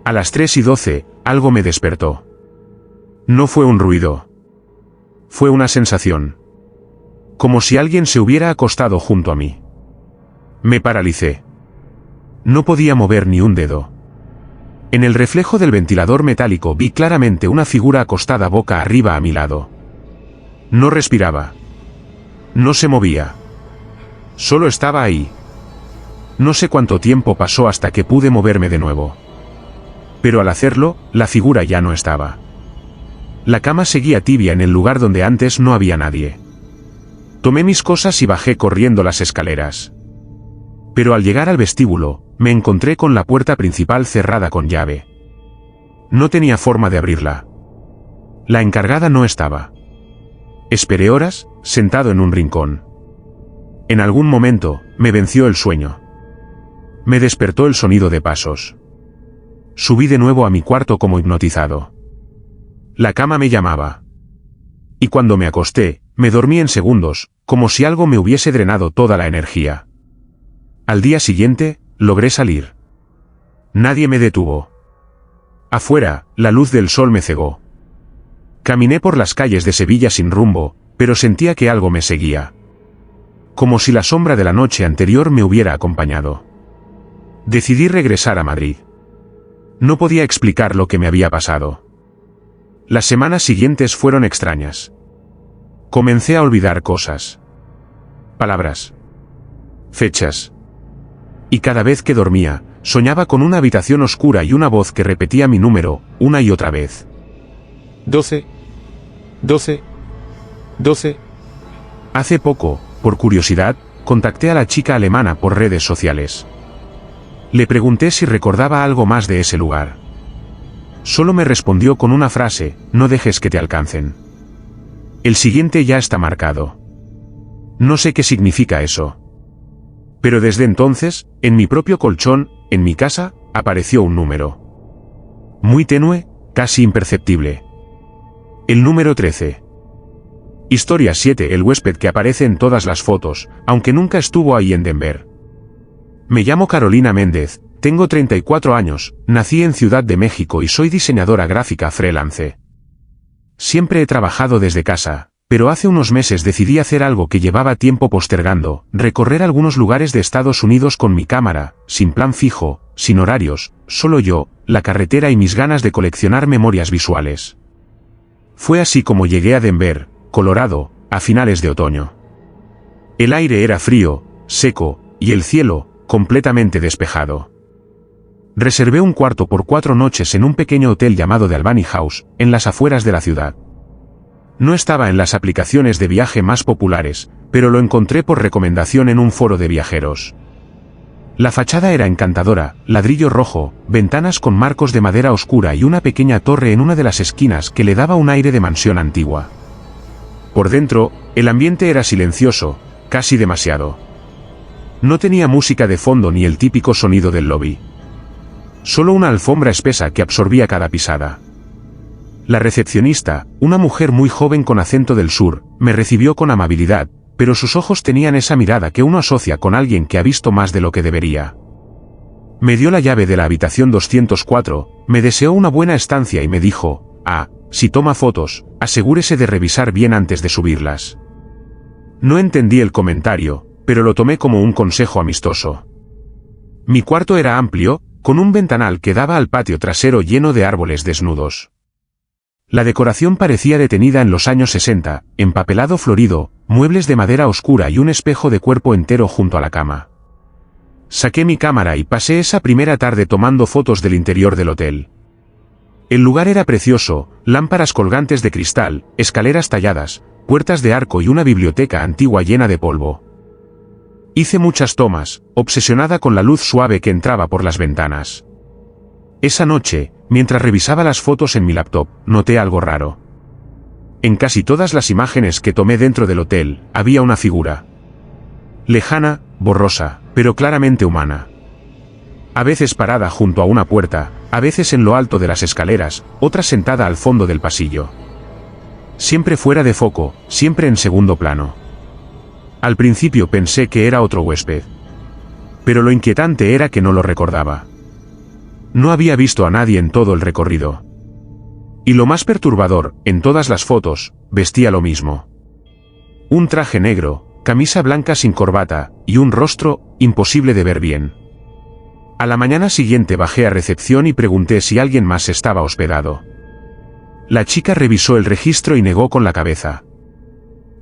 A las 3:12, algo me despertó. No fue un ruido. Fue una sensación. Como si alguien se hubiera acostado junto a mí. Me paralicé. No podía mover ni un dedo. En el reflejo del ventilador metálico vi claramente una figura acostada boca arriba a mi lado. No respiraba. No se movía. Solo estaba ahí. No sé cuánto tiempo pasó hasta que pude moverme de nuevo. Pero al hacerlo, la figura ya no estaba. La cama seguía tibia en el lugar donde antes no había nadie. Tomé mis cosas y bajé corriendo las escaleras. Pero al llegar al vestíbulo, me encontré con la puerta principal cerrada con llave. No tenía forma de abrirla. La encargada no estaba. Esperé horas, sentado en un rincón. En algún momento, me venció el sueño. Me despertó el sonido de pasos. Subí de nuevo a mi cuarto como hipnotizado. La cama me llamaba. Y cuando me acosté, me dormí en segundos, como si algo me hubiese drenado toda la energía. Al día siguiente, logré salir. Nadie me detuvo. Afuera, la luz del sol me cegó. Caminé por las calles de Sevilla sin rumbo, pero sentía que algo me seguía. Como si la sombra de la noche anterior me hubiera acompañado. Decidí regresar a Madrid. No podía explicar lo que me había pasado. Las semanas siguientes fueron extrañas. Comencé a olvidar cosas. Palabras. Fechas. Y cada vez que dormía, soñaba con una habitación oscura y una voz que repetía mi número, una y otra vez. 12. 12. 12. Hace poco, por curiosidad, contacté a la chica alemana por redes sociales. Le pregunté si recordaba algo más de ese lugar. Solo me respondió con una frase: no dejes que te alcancen. El siguiente ya está marcado. No sé qué significa eso. Pero desde entonces, en mi propio colchón, en mi casa, apareció un número. Muy tenue, casi imperceptible. El número 13. Historia 7. El huésped que aparece en todas las fotos, aunque nunca estuvo ahí en Denver. Me llamo Carolina Méndez, tengo 34 años, nací en Ciudad de México y soy diseñadora gráfica freelance. Siempre he trabajado desde casa, pero hace unos meses decidí hacer algo que llevaba tiempo postergando: recorrer algunos lugares de Estados Unidos con mi cámara, sin plan fijo, sin horarios, solo yo, la carretera y mis ganas de coleccionar memorias visuales. Fue así como llegué a Denver, Colorado, a finales de otoño. El aire era frío, seco, y el cielo, completamente despejado. Reservé un cuarto por 4 noches en un pequeño hotel llamado The Albany House, en las afueras de la ciudad. No estaba en las aplicaciones de viaje más populares, pero lo encontré por recomendación en un foro de viajeros. La fachada era encantadora, ladrillo rojo, ventanas con marcos de madera oscura y una pequeña torre en una de las esquinas que le daba un aire de mansión antigua. Por dentro, el ambiente era silencioso, casi demasiado. No tenía música de fondo ni el típico sonido del lobby. Solo una alfombra espesa que absorbía cada pisada. La recepcionista, una mujer muy joven con acento del sur, me recibió con amabilidad, pero sus ojos tenían esa mirada que uno asocia con alguien que ha visto más de lo que debería. Me dio la llave de la habitación 204, me deseó una buena estancia y me dijo: si toma fotos, asegúrese de revisar bien antes de subirlas. No entendí el comentario, pero lo tomé como un consejo amistoso. Mi cuarto era amplio, con un ventanal que daba al patio trasero lleno de árboles desnudos. La decoración parecía detenida en los años 60, empapelado florido, muebles de madera oscura y un espejo de cuerpo entero junto a la cama. Saqué mi cámara y pasé esa primera tarde tomando fotos del interior del hotel. El lugar era precioso: lámparas colgantes de cristal, escaleras talladas, puertas de arco y una biblioteca antigua llena de polvo. Hice muchas tomas, obsesionada con la luz suave que entraba por las ventanas. Esa noche, mientras revisaba las fotos en mi laptop, noté algo raro. En casi todas las imágenes que tomé dentro del hotel, había una figura. Lejana, borrosa, pero claramente humana. A veces parada junto a una puerta, a veces en lo alto de las escaleras, otra sentada al fondo del pasillo. Siempre fuera de foco, siempre en segundo plano. Al principio pensé que era otro huésped. Pero lo inquietante era que no lo recordaba. No había visto a nadie en todo el recorrido. Y lo más perturbador, en todas las fotos, vestía lo mismo. Un traje negro, camisa blanca sin corbata, y un rostro imposible de ver bien. A la mañana siguiente bajé a recepción y pregunté si alguien más estaba hospedado. La chica revisó el registro y negó con la cabeza.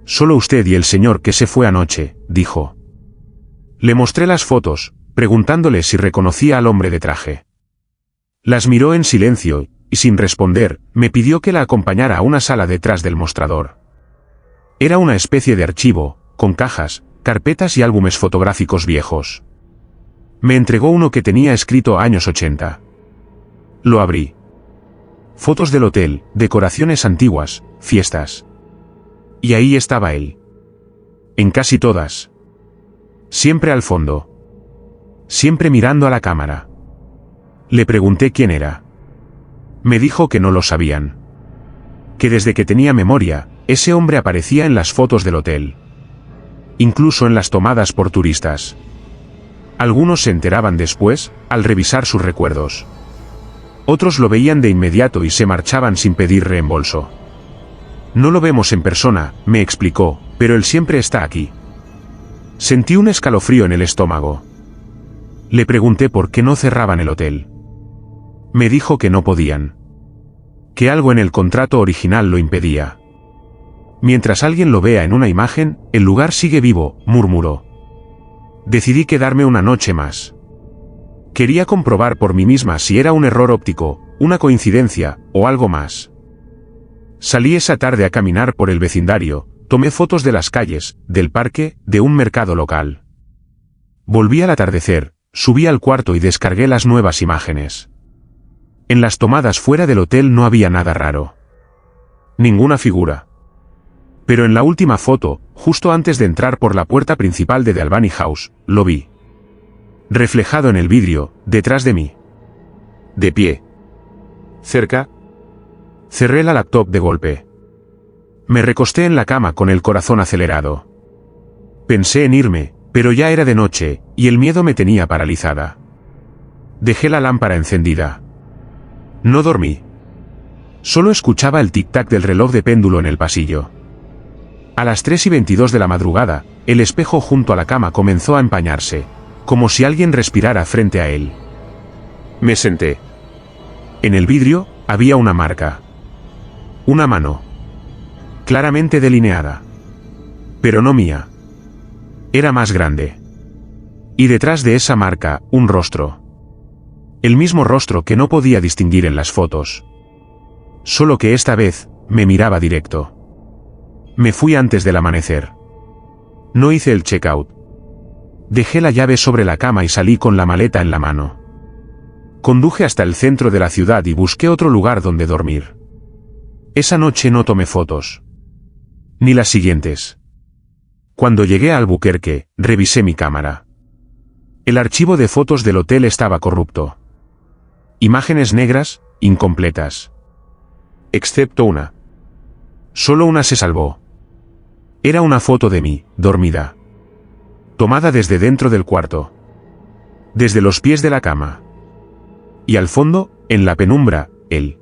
Solo usted y el señor que se fue anoche, dijo. Le mostré las fotos, preguntándole si reconocía al hombre de traje. Las miró en silencio, y sin responder, me pidió que la acompañara a una sala detrás del mostrador. Era una especie de archivo, con cajas, carpetas y álbumes fotográficos viejos. Me entregó uno que tenía escrito años 80. Lo abrí. Fotos del hotel, decoraciones antiguas, fiestas. Y ahí estaba él. En casi todas. Siempre al fondo. Siempre mirando a la cámara. Le pregunté quién era. Me dijo que no lo sabían. Que desde que tenía memoria, ese hombre aparecía en las fotos del hotel. Incluso en las tomadas por turistas. Algunos se enteraban después, al revisar sus recuerdos. Otros lo veían de inmediato y se marchaban sin pedir reembolso. No lo vemos en persona, me explicó, pero él siempre está aquí. Sentí un escalofrío en el estómago. Le pregunté por qué no cerraban el hotel. Me dijo que no podían. Que algo en el contrato original lo impedía. Mientras alguien lo vea en una imagen, el lugar sigue vivo, murmuró. Decidí quedarme una noche más. Quería comprobar por mí misma si era un error óptico, una coincidencia, o algo más. Salí esa tarde a caminar por el vecindario, tomé fotos de las calles, del parque, de un mercado local. Volví al atardecer, subí al cuarto y descargué las nuevas imágenes. En las tomadas fuera del hotel no había nada raro. Ninguna figura. Pero en la última foto, justo antes de entrar por la puerta principal de The Albany House, lo vi. Reflejado en el vidrio, detrás de mí. De pie. Cerca. Cerré la laptop de golpe. Me recosté en la cama con el corazón acelerado. Pensé en irme, pero ya era de noche, y el miedo me tenía paralizada. Dejé la lámpara encendida. No dormí. Solo escuchaba el tic-tac del reloj de péndulo en el pasillo. A las 3:22 de la madrugada, el espejo junto a la cama comenzó a empañarse, como si alguien respirara frente a él. Me senté. En el vidrio, había una marca. Una mano. Claramente delineada. Pero no mía. Era más grande. Y detrás de esa marca, un rostro. El mismo rostro que no podía distinguir en las fotos. Solo que esta vez, me miraba directo. Me fui antes del amanecer. No hice el checkout. Dejé la llave sobre la cama y salí con la maleta en la mano. Conduje hasta el centro de la ciudad y busqué otro lugar donde dormir. Esa noche no tomé fotos. Ni las siguientes. Cuando llegué a Albuquerque, revisé mi cámara. El archivo de fotos del hotel estaba corrupto. Imágenes negras, incompletas. Excepto una. Solo una se salvó. Era una foto de mí, dormida. Tomada desde dentro del cuarto. Desde los pies de la cama. Y al fondo, en la penumbra, él.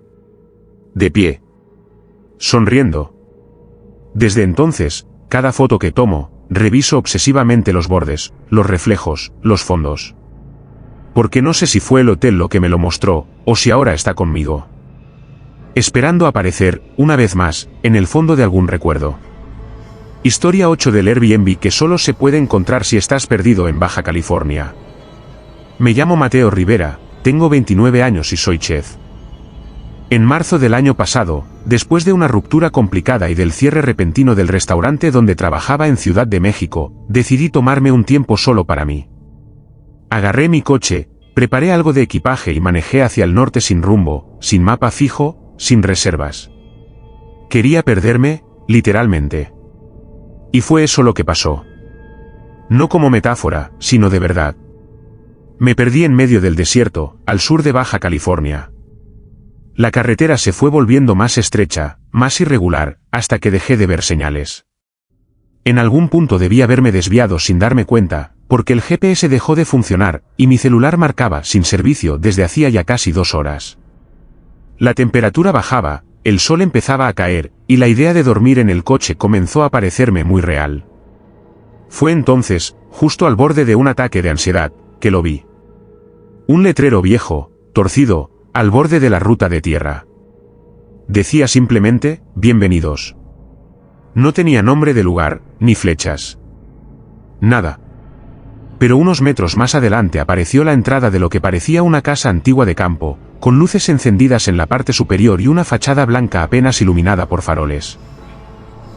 De pie. Sonriendo. Desde entonces, cada foto que tomo, reviso obsesivamente los bordes, los reflejos, los fondos. Porque no sé si fue el hotel lo que me lo mostró, o si ahora está conmigo. Esperando aparecer, una vez más, en el fondo de algún recuerdo. Historia 8 del Airbnb que solo se puede encontrar si estás perdido en Baja California. Me llamo Mateo Rivera, tengo 29 años y soy chef. En marzo del año pasado, después de una ruptura complicada y del cierre repentino del restaurante donde trabajaba en Ciudad de México, decidí tomarme un tiempo solo para mí. Agarré mi coche, preparé algo de equipaje y manejé hacia el norte sin rumbo, sin mapa fijo, sin reservas. Quería perderme, literalmente. Y fue eso lo que pasó. No como metáfora, sino de verdad. Me perdí en medio del desierto, al sur de Baja California. La carretera se fue volviendo más estrecha, más irregular, hasta que dejé de ver señales. En algún punto debí haberme desviado sin darme cuenta, porque el GPS dejó de funcionar, y mi celular marcaba sin servicio desde hacía ya casi 2 horas. La temperatura bajaba, el sol empezaba a caer, y la idea de dormir en el coche comenzó a parecerme muy real. Fue entonces, justo al borde de un ataque de ansiedad, que lo vi. Un letrero viejo, torcido, al borde de la ruta de tierra. Decía simplemente, bienvenidos. No tenía nombre de lugar, ni flechas. Nada. Pero unos metros más adelante apareció la entrada de lo que parecía una casa antigua de campo, con luces encendidas en la parte superior y una fachada blanca apenas iluminada por faroles.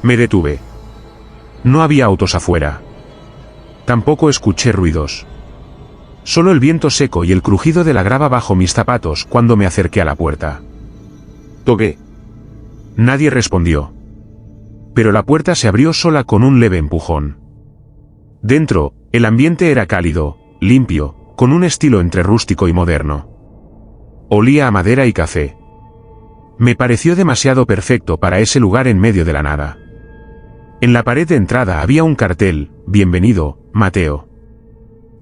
Me detuve. No había autos afuera. Tampoco escuché ruidos. Solo el viento seco y el crujido de la grava bajo mis zapatos cuando me acerqué a la puerta. Toqué. Nadie respondió. Pero la puerta se abrió sola con un leve empujón. Dentro, el ambiente era cálido, limpio, con un estilo entre rústico y moderno. Olía a madera y café. Me pareció demasiado perfecto para ese lugar en medio de la nada. En la pared de entrada había un cartel: «Bienvenido, Mateo.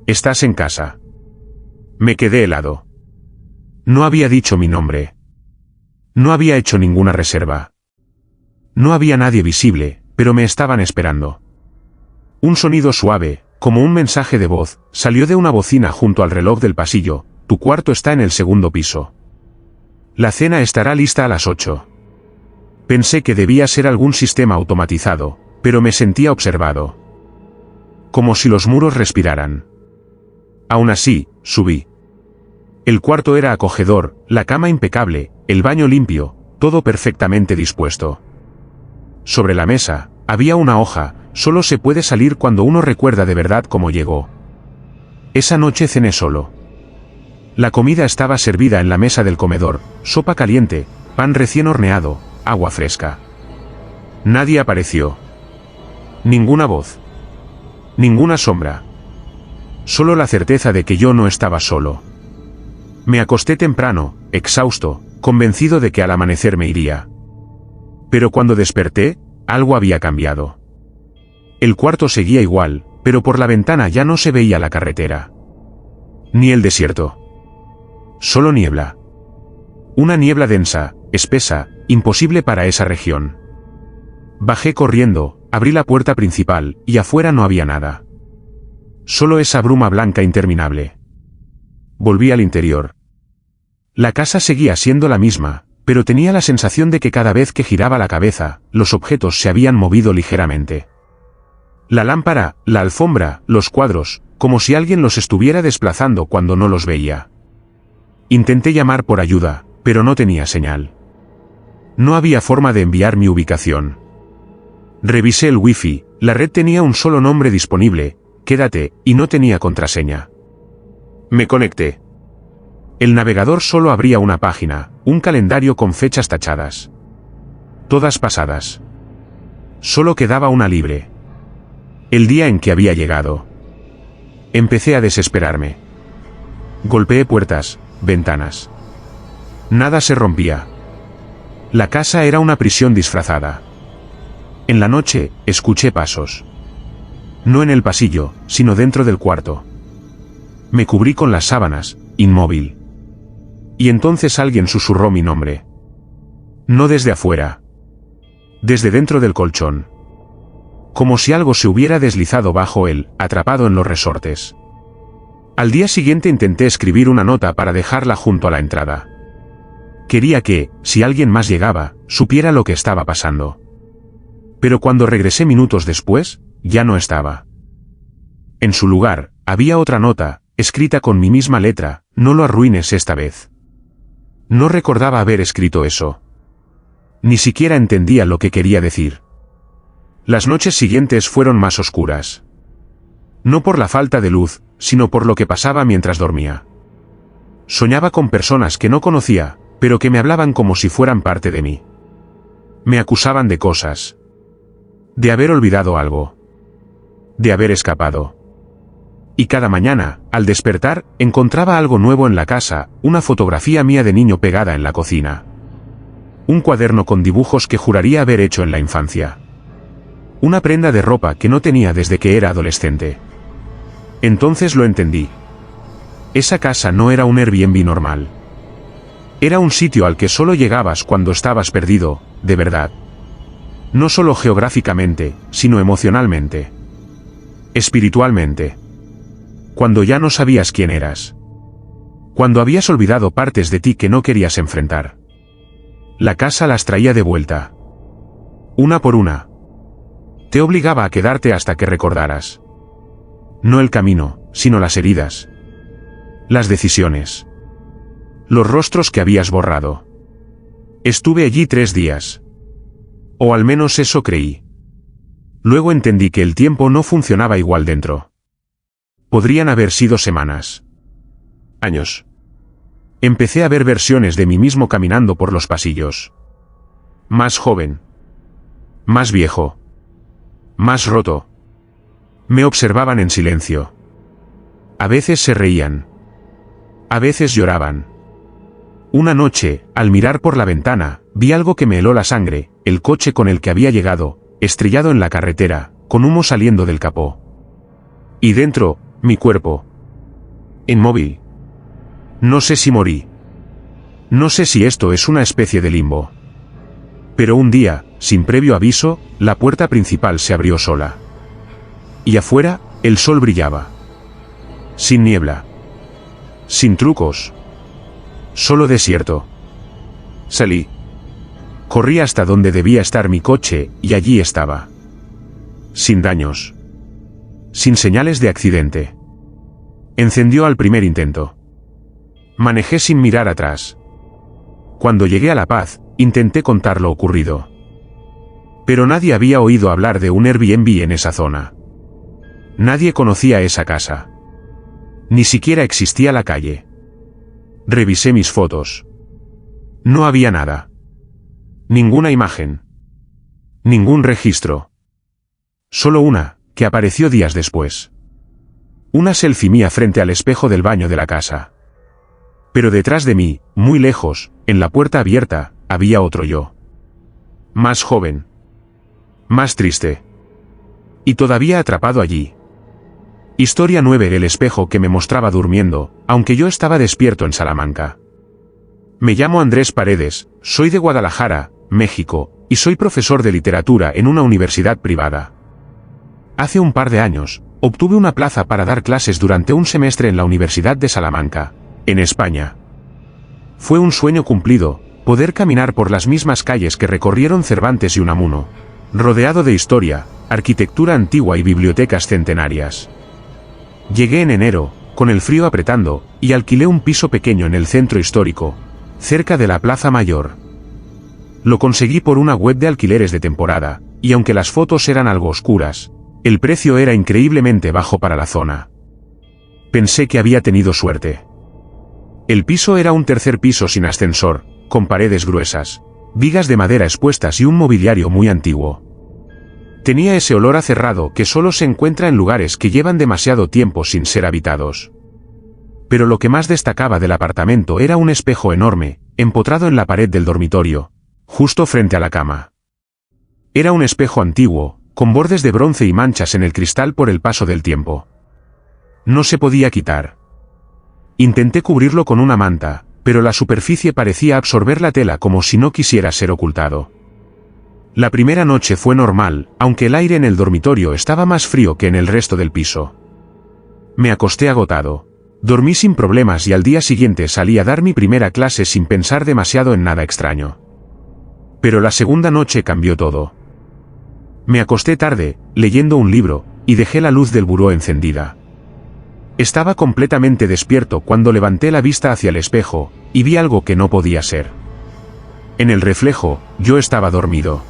Estás en casa». Me quedé helado. No había dicho mi nombre. No había hecho ninguna reserva. No había nadie visible, pero me estaban esperando. Un sonido suave, como un mensaje de voz, salió de una bocina junto al reloj del pasillo: «Tu cuarto está en el segundo piso. La cena estará lista a las 8». Pensé que debía ser algún sistema automatizado, pero me sentía observado. Como si los muros respiraran. Aún así, subí. El cuarto era acogedor, la cama impecable, el baño limpio, todo perfectamente dispuesto. Sobre la mesa, había una hoja: «Solo se puede salir cuando uno recuerda de verdad cómo llegó». Esa noche cené solo. La comida estaba servida en la mesa del comedor: sopa caliente, pan recién horneado, agua fresca. Nadie apareció. Ninguna voz. Ninguna sombra. Solo la certeza de que yo no estaba solo. Me acosté temprano, exhausto, convencido de que al amanecer me iría. Pero cuando desperté, algo había cambiado. El cuarto seguía igual, pero por la ventana ya no se veía la carretera. Ni el desierto. Solo niebla. Una niebla densa, espesa, imposible para esa región. Bajé corriendo, abrí la puerta principal, y afuera no había nada. Solo esa bruma blanca interminable. Volví al interior. La casa seguía siendo la misma, pero tenía la sensación de que cada vez que giraba la cabeza, los objetos se habían movido ligeramente. La lámpara, la alfombra, los cuadros, como si alguien los estuviera desplazando cuando no los veía. Intenté llamar por ayuda, pero no tenía señal. No había forma de enviar mi ubicación. Revisé el wifi, la red tenía un solo nombre disponible: «Quédate», y no tenía contraseña. Me conecté. El navegador solo abría una página, un calendario con fechas tachadas. Todas pasadas. Solo quedaba una libre. El día en que había llegado. Empecé a desesperarme. Golpeé puertas, ventanas. Nada se rompía. La casa era una prisión disfrazada. En la noche, escuché pasos. No en el pasillo, sino dentro del cuarto. Me cubrí con las sábanas, inmóvil. Y entonces alguien susurró mi nombre. No desde afuera. Desde dentro del colchón. Como si algo se hubiera deslizado bajo él, atrapado en los resortes. Al día siguiente intenté escribir una nota para dejarla junto a la entrada. Quería que, si alguien más llegaba, supiera lo que estaba pasando. Pero cuando regresé minutos después, ya no estaba. En su lugar, había otra nota, escrita con mi misma letra: «No lo arruines esta vez». No recordaba haber escrito eso. Ni siquiera entendía lo que quería decir. Las noches siguientes fueron más oscuras. No por la falta de luz, sino por lo que pasaba mientras dormía. Soñaba con personas que no conocía, pero que me hablaban como si fueran parte de mí. Me acusaban de cosas. De haber olvidado algo. De haber escapado. Y cada mañana, al despertar, encontraba algo nuevo en la casa: una fotografía mía de niño pegada en la cocina. Un cuaderno con dibujos que juraría haber hecho en la infancia. Una prenda de ropa que no tenía desde que era adolescente. Entonces lo entendí. Esa casa no era un Airbnb normal. Era un sitio al que solo llegabas cuando estabas perdido, de verdad. No solo geográficamente, sino emocionalmente. Espiritualmente. Cuando ya no sabías quién eras. Cuando habías olvidado partes de ti que no querías enfrentar. La casa las traía de vuelta. Una por una. Te obligaba a quedarte hasta que recordaras. No el camino, sino las heridas. Las decisiones. Los rostros que habías borrado. Estuve allí 3 días. O al menos eso creí. Luego entendí que el tiempo no funcionaba igual dentro. Podrían haber sido semanas. Años. Empecé a ver versiones de mí mismo caminando por los pasillos. Más joven. Más viejo. Más roto. Me observaban en silencio. A veces se reían. A veces lloraban. Una noche, al mirar por la ventana, vi algo que me heló la sangre, el coche con el que había llegado, estrellado en la carretera, con humo saliendo del capó. Y dentro, mi cuerpo. Inmóvil. No sé si morí. No sé si esto es una especie de limbo. Pero un día, sin previo aviso, la puerta principal se abrió sola. Y afuera, el sol brillaba. Sin niebla. Sin trucos. Solo desierto. Salí. Corrí hasta donde debía estar mi coche, y allí estaba. Sin daños. Sin señales de accidente. Encendió al primer intento. Manejé sin mirar atrás. Cuando llegué a La Paz, intenté contar lo ocurrido. Pero nadie había oído hablar de un Airbnb en esa zona. Nadie conocía esa casa. Ni siquiera existía la calle. Revisé mis fotos. No había nada. Ninguna imagen. Ningún registro. Solo una, que apareció días después. Una selfie mía frente al espejo del baño de la casa. Pero detrás de mí, muy lejos, en la puerta abierta, había otro yo. Más joven. Más triste. Y todavía atrapado allí. Historia 9. El espejo que me mostraba durmiendo, aunque yo estaba despierto en Salamanca. Me llamo Andrés Paredes, soy de Guadalajara, México, y soy profesor de literatura en una universidad privada. Hace un par de años, obtuve una plaza para dar clases durante un semestre en la Universidad de Salamanca, en España. Fue un sueño cumplido, poder caminar por las mismas calles que recorrieron Cervantes y Unamuno, rodeado de historia, arquitectura antigua y bibliotecas centenarias. Llegué en enero, con el frío apretando, y alquilé un piso pequeño en el centro histórico, cerca de la Plaza Mayor. Lo conseguí por una web de alquileres de temporada, y aunque las fotos eran algo oscuras, el precio era increíblemente bajo para la zona. Pensé que había tenido suerte. El piso era un tercer piso sin ascensor, con paredes gruesas, vigas de madera expuestas y un mobiliario muy antiguo. Tenía ese olor a cerrado que solo se encuentra en lugares que llevan demasiado tiempo sin ser habitados. Pero lo que más destacaba del apartamento era un espejo enorme, empotrado en la pared del dormitorio, justo frente a la cama. Era un espejo antiguo, con bordes de bronce y manchas en el cristal por el paso del tiempo. No se podía quitar. Intenté cubrirlo con una manta, pero la superficie parecía absorber la tela como si no quisiera ser ocultado. La primera noche fue normal, aunque el aire en el dormitorio estaba más frío que en el resto del piso. Me acosté agotado. Dormí sin problemas y al día siguiente salí a dar mi primera clase sin pensar demasiado en nada extraño. Pero la segunda noche cambió todo. Me acosté tarde, leyendo un libro, y dejé la luz del buró encendida. Estaba completamente despierto cuando levanté la vista hacia el espejo, y vi algo que no podía ser. En el reflejo, yo estaba dormido.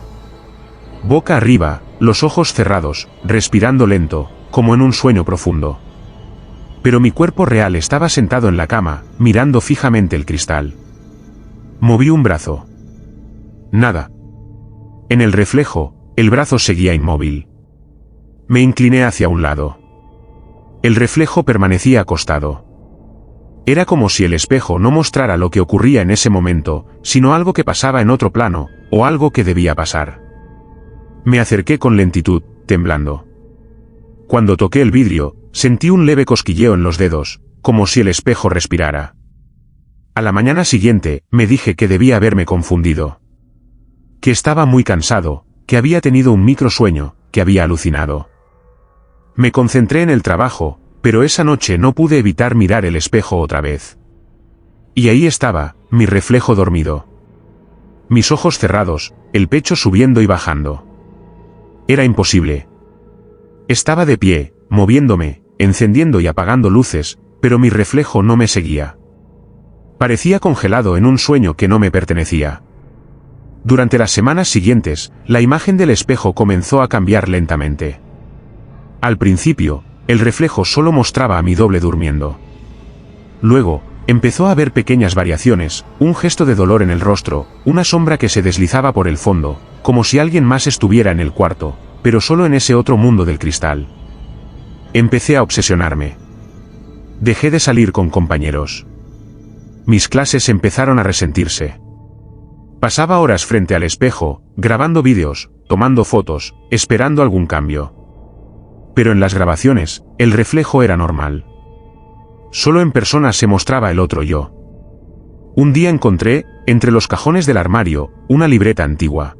Boca arriba, los ojos cerrados, respirando lento, como en un sueño profundo. Pero mi cuerpo real estaba sentado en la cama, mirando fijamente el cristal. Moví un brazo. Nada. En el reflejo, el brazo seguía inmóvil. Me incliné hacia un lado. El reflejo permanecía acostado. Era como si el espejo no mostrara lo que ocurría en ese momento, sino algo que pasaba en otro plano, o algo que debía pasar. Me acerqué con lentitud, temblando. Cuando toqué el vidrio, sentí un leve cosquilleo en los dedos, como si el espejo respirara. A la mañana siguiente, me dije que debía haberme confundido. Que estaba muy cansado, que había tenido un microsueño, que había alucinado. Me concentré en el trabajo, pero esa noche no pude evitar mirar el espejo otra vez. Y ahí estaba, mi reflejo dormido. Mis ojos cerrados, el pecho subiendo y bajando. Era imposible. Estaba de pie, moviéndome, encendiendo y apagando luces, pero mi reflejo no me seguía. Parecía congelado en un sueño que no me pertenecía. Durante las semanas siguientes, la imagen del espejo comenzó a cambiar lentamente. Al principio, el reflejo solo mostraba a mi doble durmiendo. Luego, empezó a haber pequeñas variaciones, un gesto de dolor en el rostro, una sombra que se deslizaba por el fondo, como si alguien más estuviera en el cuarto, pero solo en ese otro mundo del cristal. Empecé a obsesionarme. Dejé de salir con compañeros. Mis clases empezaron a resentirse. Pasaba horas frente al espejo, grabando vídeos, tomando fotos, esperando algún cambio. Pero en las grabaciones, el reflejo era normal. Solo en persona se mostraba el otro yo. Un día encontré, entre los cajones del armario, una libreta antigua.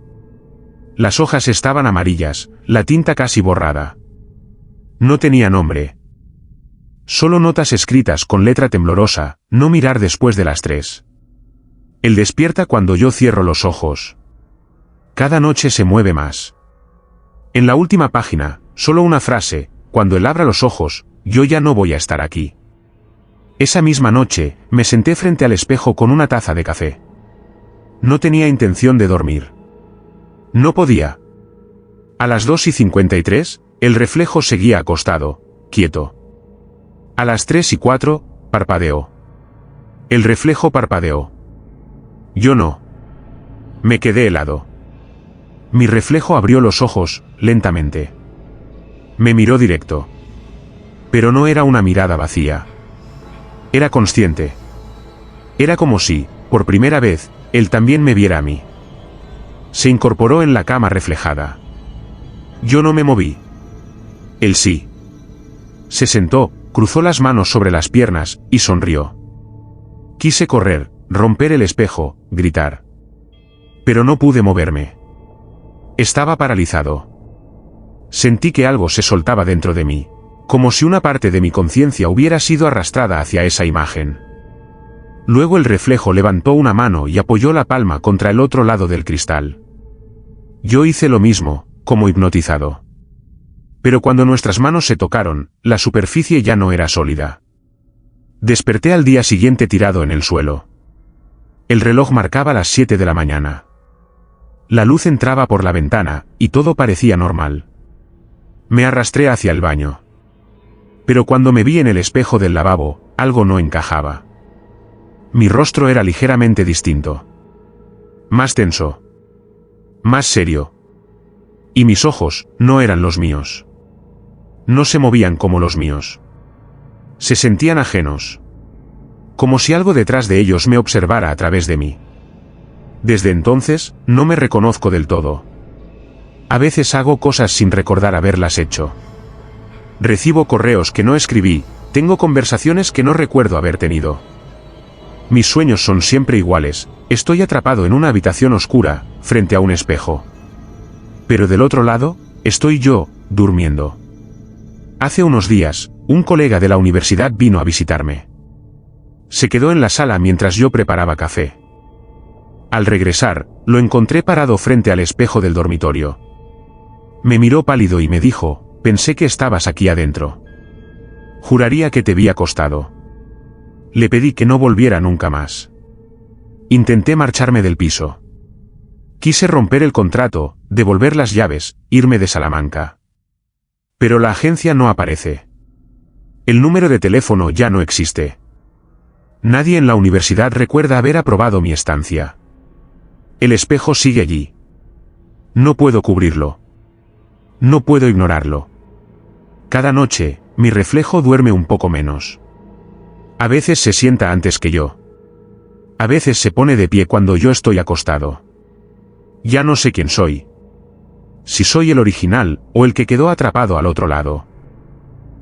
Las hojas estaban amarillas, la tinta casi borrada. No tenía nombre. Solo notas escritas con letra temblorosa, no mirar después de las 3. Él despierta cuando yo cierro los ojos. Cada noche se mueve más. En la última página, solo una frase: cuando él abra los ojos, yo ya no voy a estar aquí. Esa misma noche, me senté frente al espejo con una taza de café. No tenía intención de dormir. No podía. A las 2:53, el reflejo seguía acostado, quieto. A las 3:04, parpadeó. El reflejo parpadeó. Yo no. Me quedé helado. Mi reflejo abrió los ojos, lentamente. Me miró directo. Pero no era una mirada vacía. Era consciente. Era como si, por primera vez, él también me viera a mí. Se incorporó en la cama reflejada. Yo no me moví. Él sí. Se sentó, cruzó las manos sobre las piernas, y sonrió. Quise correr, romper el espejo, gritar. Pero no pude moverme. Estaba paralizado. Sentí que algo se soltaba dentro de mí, como si una parte de mi conciencia hubiera sido arrastrada hacia esa imagen. Luego el reflejo levantó una mano y apoyó la palma contra el otro lado del cristal. Yo hice lo mismo, como hipnotizado. Pero cuando nuestras manos se tocaron, la superficie ya no era sólida. Desperté al día siguiente tirado en el suelo. El reloj marcaba las 7 de la mañana. La luz entraba por la ventana, y todo parecía normal. Me arrastré hacia el baño. Pero cuando me vi en el espejo del lavabo, algo no encajaba. Mi rostro era ligeramente distinto. Más tenso. Más serio. Y mis ojos no eran los míos. No se movían como los míos. Se sentían ajenos. Como si algo detrás de ellos me observara a través de mí. Desde entonces, no me reconozco del todo. A veces hago cosas sin recordar haberlas hecho. Recibo correos que no escribí, tengo conversaciones que no recuerdo haber tenido. Mis sueños son siempre iguales, estoy atrapado en una habitación oscura, frente a un espejo. Pero del otro lado, estoy yo, durmiendo. Hace unos días, un colega de la universidad vino a visitarme. Se quedó en la sala mientras yo preparaba café. Al regresar, lo encontré parado frente al espejo del dormitorio. Me miró pálido y me dijo: pensé que estabas aquí adentro. Juraría que te vi acostado. Le pedí que no volviera nunca más. Intenté marcharme del piso. Quise romper el contrato, devolver las llaves, irme de Salamanca. Pero la agencia no aparece. El número de teléfono ya no existe. Nadie en la universidad recuerda haber aprobado mi estancia. El espejo sigue allí. No puedo cubrirlo. No puedo ignorarlo. Cada noche, mi reflejo duerme un poco menos. A veces se sienta antes que yo. A veces se pone de pie cuando yo estoy acostado. Ya no sé quién soy. Si soy el original, o el que quedó atrapado al otro lado.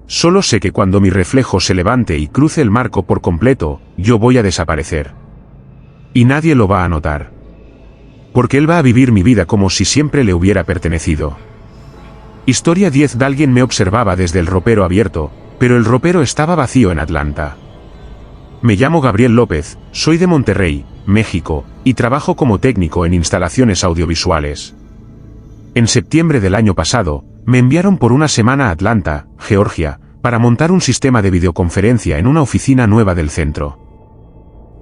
Solo sé que cuando mi reflejo se levante y cruce el marco por completo, yo voy a desaparecer. Y nadie lo va a notar. Porque él va a vivir mi vida como si siempre le hubiera pertenecido. Historia 10. Alguien me observaba desde el ropero abierto, pero el ropero estaba vacío en Atlanta. Me llamo Gabriel López, soy de Monterrey, México, y trabajo como técnico en instalaciones audiovisuales. En septiembre del año pasado, me enviaron por una semana a Atlanta, Georgia, para montar un sistema de videoconferencia en una oficina nueva del centro.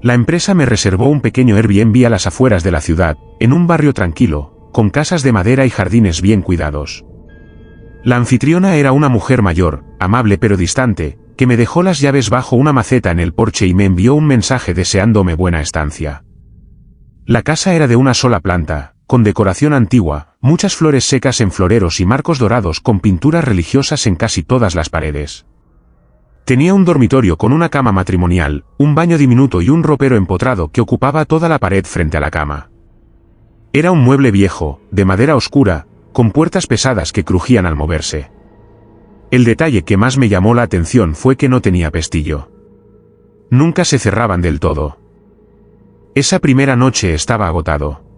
La empresa me reservó un pequeño Airbnb a las afueras de la ciudad, en un barrio tranquilo, con casas de madera y jardines bien cuidados. La anfitriona era una mujer mayor, amable pero distante, que me dejó las llaves bajo una maceta en el porche y me envió un mensaje deseándome buena estancia. La casa era de una sola planta, con decoración antigua, muchas flores secas en floreros y marcos dorados con pinturas religiosas en casi todas las paredes. Tenía un dormitorio con una cama matrimonial, un baño diminuto y un ropero empotrado que ocupaba toda la pared frente a la cama. Era un mueble viejo, de madera oscura, con puertas pesadas que crujían al moverse. El detalle que más me llamó la atención fue que no tenía pestillo. Nunca se cerraban del todo. Esa primera noche estaba agotado.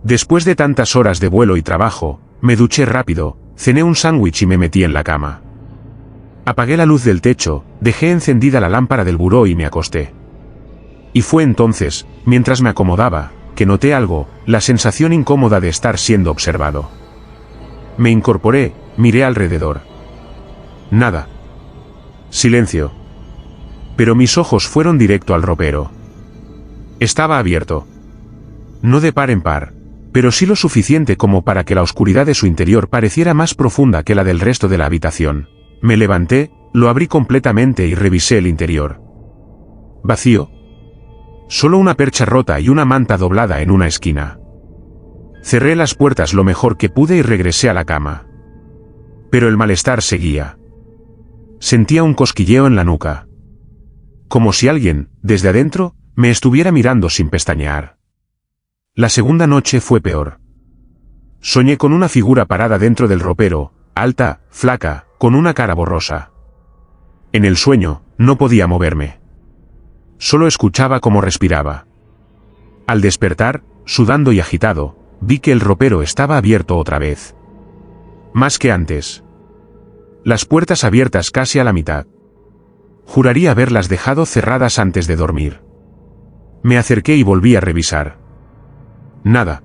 Después de tantas horas de vuelo y trabajo, me duché rápido, cené un sándwich y me metí en la cama. Apagué la luz del techo, dejé encendida la lámpara del buró y me acosté. Y fue entonces, mientras me acomodaba, que noté algo, la sensación incómoda de estar siendo observado. Me incorporé, miré alrededor. Nada. Silencio. Pero mis ojos fueron directo al ropero. Estaba abierto. No de par en par, pero sí lo suficiente como para que la oscuridad de su interior pareciera más profunda que la del resto de la habitación. Me levanté, lo abrí completamente y revisé el interior. Vacío. Solo una percha rota y una manta doblada en una esquina. Cerré las puertas lo mejor que pude y regresé a la cama. Pero el malestar seguía. Sentía un cosquilleo en la nuca. Como si alguien, desde adentro, me estuviera mirando sin pestañear. La segunda noche fue peor. Soñé con una figura parada dentro del ropero, alta, flaca, con una cara borrosa. En el sueño, no podía moverme. Solo escuchaba cómo respiraba. Al despertar, sudando y agitado, vi que el ropero estaba abierto otra vez. Más que antes. Las puertas abiertas casi a la mitad. Juraría haberlas dejado cerradas antes de dormir. Me acerqué y volví a revisar. Nada.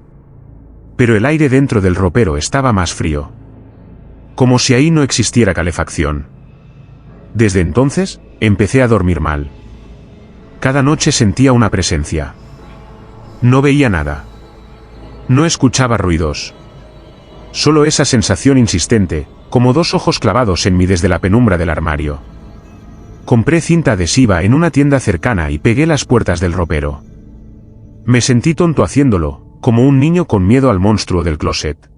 Pero el aire dentro del ropero estaba más frío. Como si ahí no existiera calefacción. Desde entonces, empecé a dormir mal. Cada noche sentía una presencia. No veía nada. No escuchaba ruidos. Solo esa sensación insistente, como dos ojos clavados en mí desde la penumbra del armario. Compré cinta adhesiva en una tienda cercana y pegué las puertas del ropero. Me sentí tonto haciéndolo, como un niño con miedo al monstruo del closet.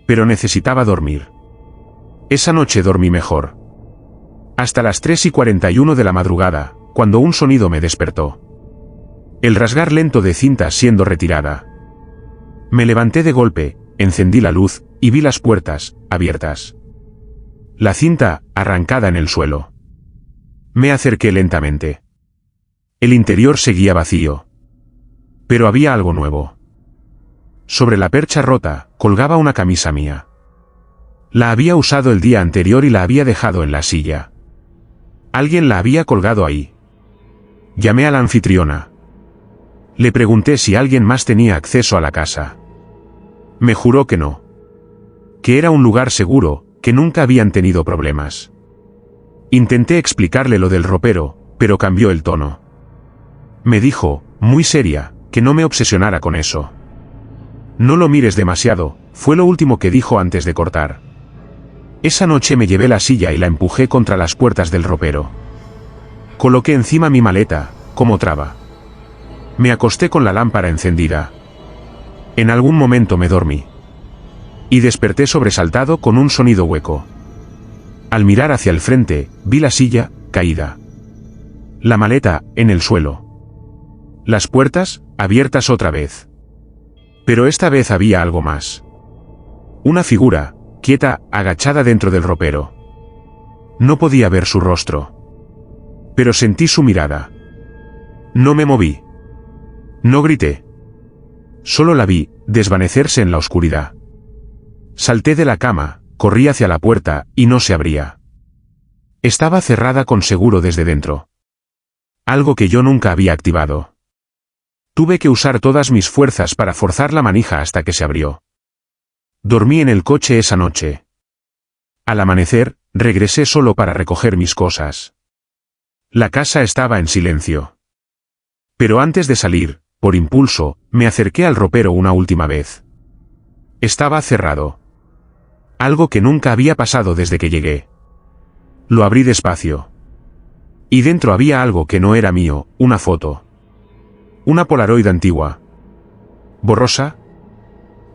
Pero necesitaba dormir. Esa noche dormí mejor. Hasta las 3:41 de la madrugada, cuando un sonido me despertó. El rasgar lento de cinta siendo retirada. Me levanté de golpe, encendí la luz, y vi las puertas, abiertas. La cinta, arrancada en el suelo. Me acerqué lentamente. El interior seguía vacío. Pero había algo nuevo. Sobre la percha rota, colgaba una camisa mía. La había usado el día anterior y la había dejado en la silla. Alguien la había colgado ahí. Llamé a la anfitriona. Le pregunté si alguien más tenía acceso a la casa. Me juró que no. Que era un lugar seguro, que nunca habían tenido problemas. Intenté explicarle lo del ropero, pero cambió el tono. Me dijo, muy seria, que no me obsesionara con eso. No lo mires demasiado, fue lo último que dijo antes de cortar. Esa noche me llevé la silla y la empujé contra las puertas del ropero. Coloqué encima mi maleta, como traba. Me acosté con la lámpara encendida. En algún momento me dormí. Y desperté sobresaltado con un sonido hueco. Al mirar hacia el frente, vi la silla, caída. La maleta, en el suelo. Las puertas, abiertas otra vez. Pero esta vez había algo más. Una figura, quieta, agachada dentro del ropero. No podía ver su rostro. Pero sentí su mirada. No me moví. No grité. Solo la vi, desvanecerse en la oscuridad. Salté de la cama, corrí hacia la puerta, y no se abría. Estaba cerrada con seguro desde dentro. Algo que yo nunca había activado. Tuve que usar todas mis fuerzas para forzar la manija hasta que se abrió. Dormí en el coche esa noche. Al amanecer, regresé solo para recoger mis cosas. La casa estaba en silencio. Pero antes de salir, por impulso, me acerqué al ropero una última vez. Estaba cerrado. Algo que nunca había pasado desde que llegué. Lo abrí despacio. Y dentro había algo que no era mío, una foto. Una Polaroid antigua. Borrosa.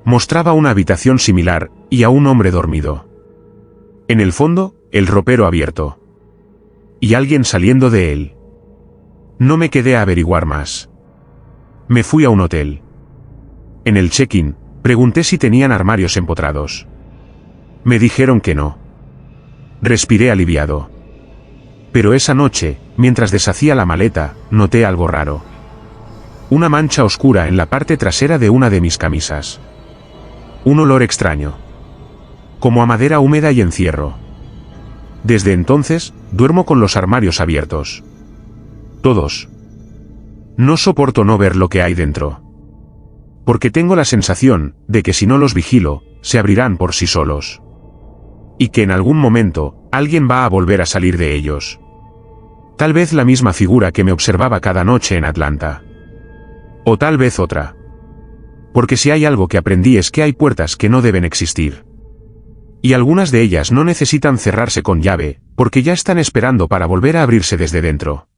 Mostraba una habitación similar, y a un hombre dormido. En el fondo, el ropero abierto. Y alguien saliendo de él. No me quedé a averiguar más. Me fui a un hotel. En el check-in, pregunté si tenían armarios empotrados. Me dijeron que no. Respiré aliviado. Pero esa noche, mientras deshacía la maleta, noté algo raro. Una mancha oscura en la parte trasera de una de mis camisas. Un olor extraño. Como a madera húmeda y encierro. Desde entonces, duermo con los armarios abiertos. Todos. No soporto no ver lo que hay dentro. Porque tengo la sensación de que si no los vigilo, se abrirán por sí solos. Y que en algún momento, alguien va a volver a salir de ellos. Tal vez la misma figura que me observaba cada noche en Atlanta. O tal vez otra. Porque si hay algo que aprendí es que hay puertas que no deben existir. Y algunas de ellas no necesitan cerrarse con llave, porque ya están esperando para volver a abrirse desde dentro.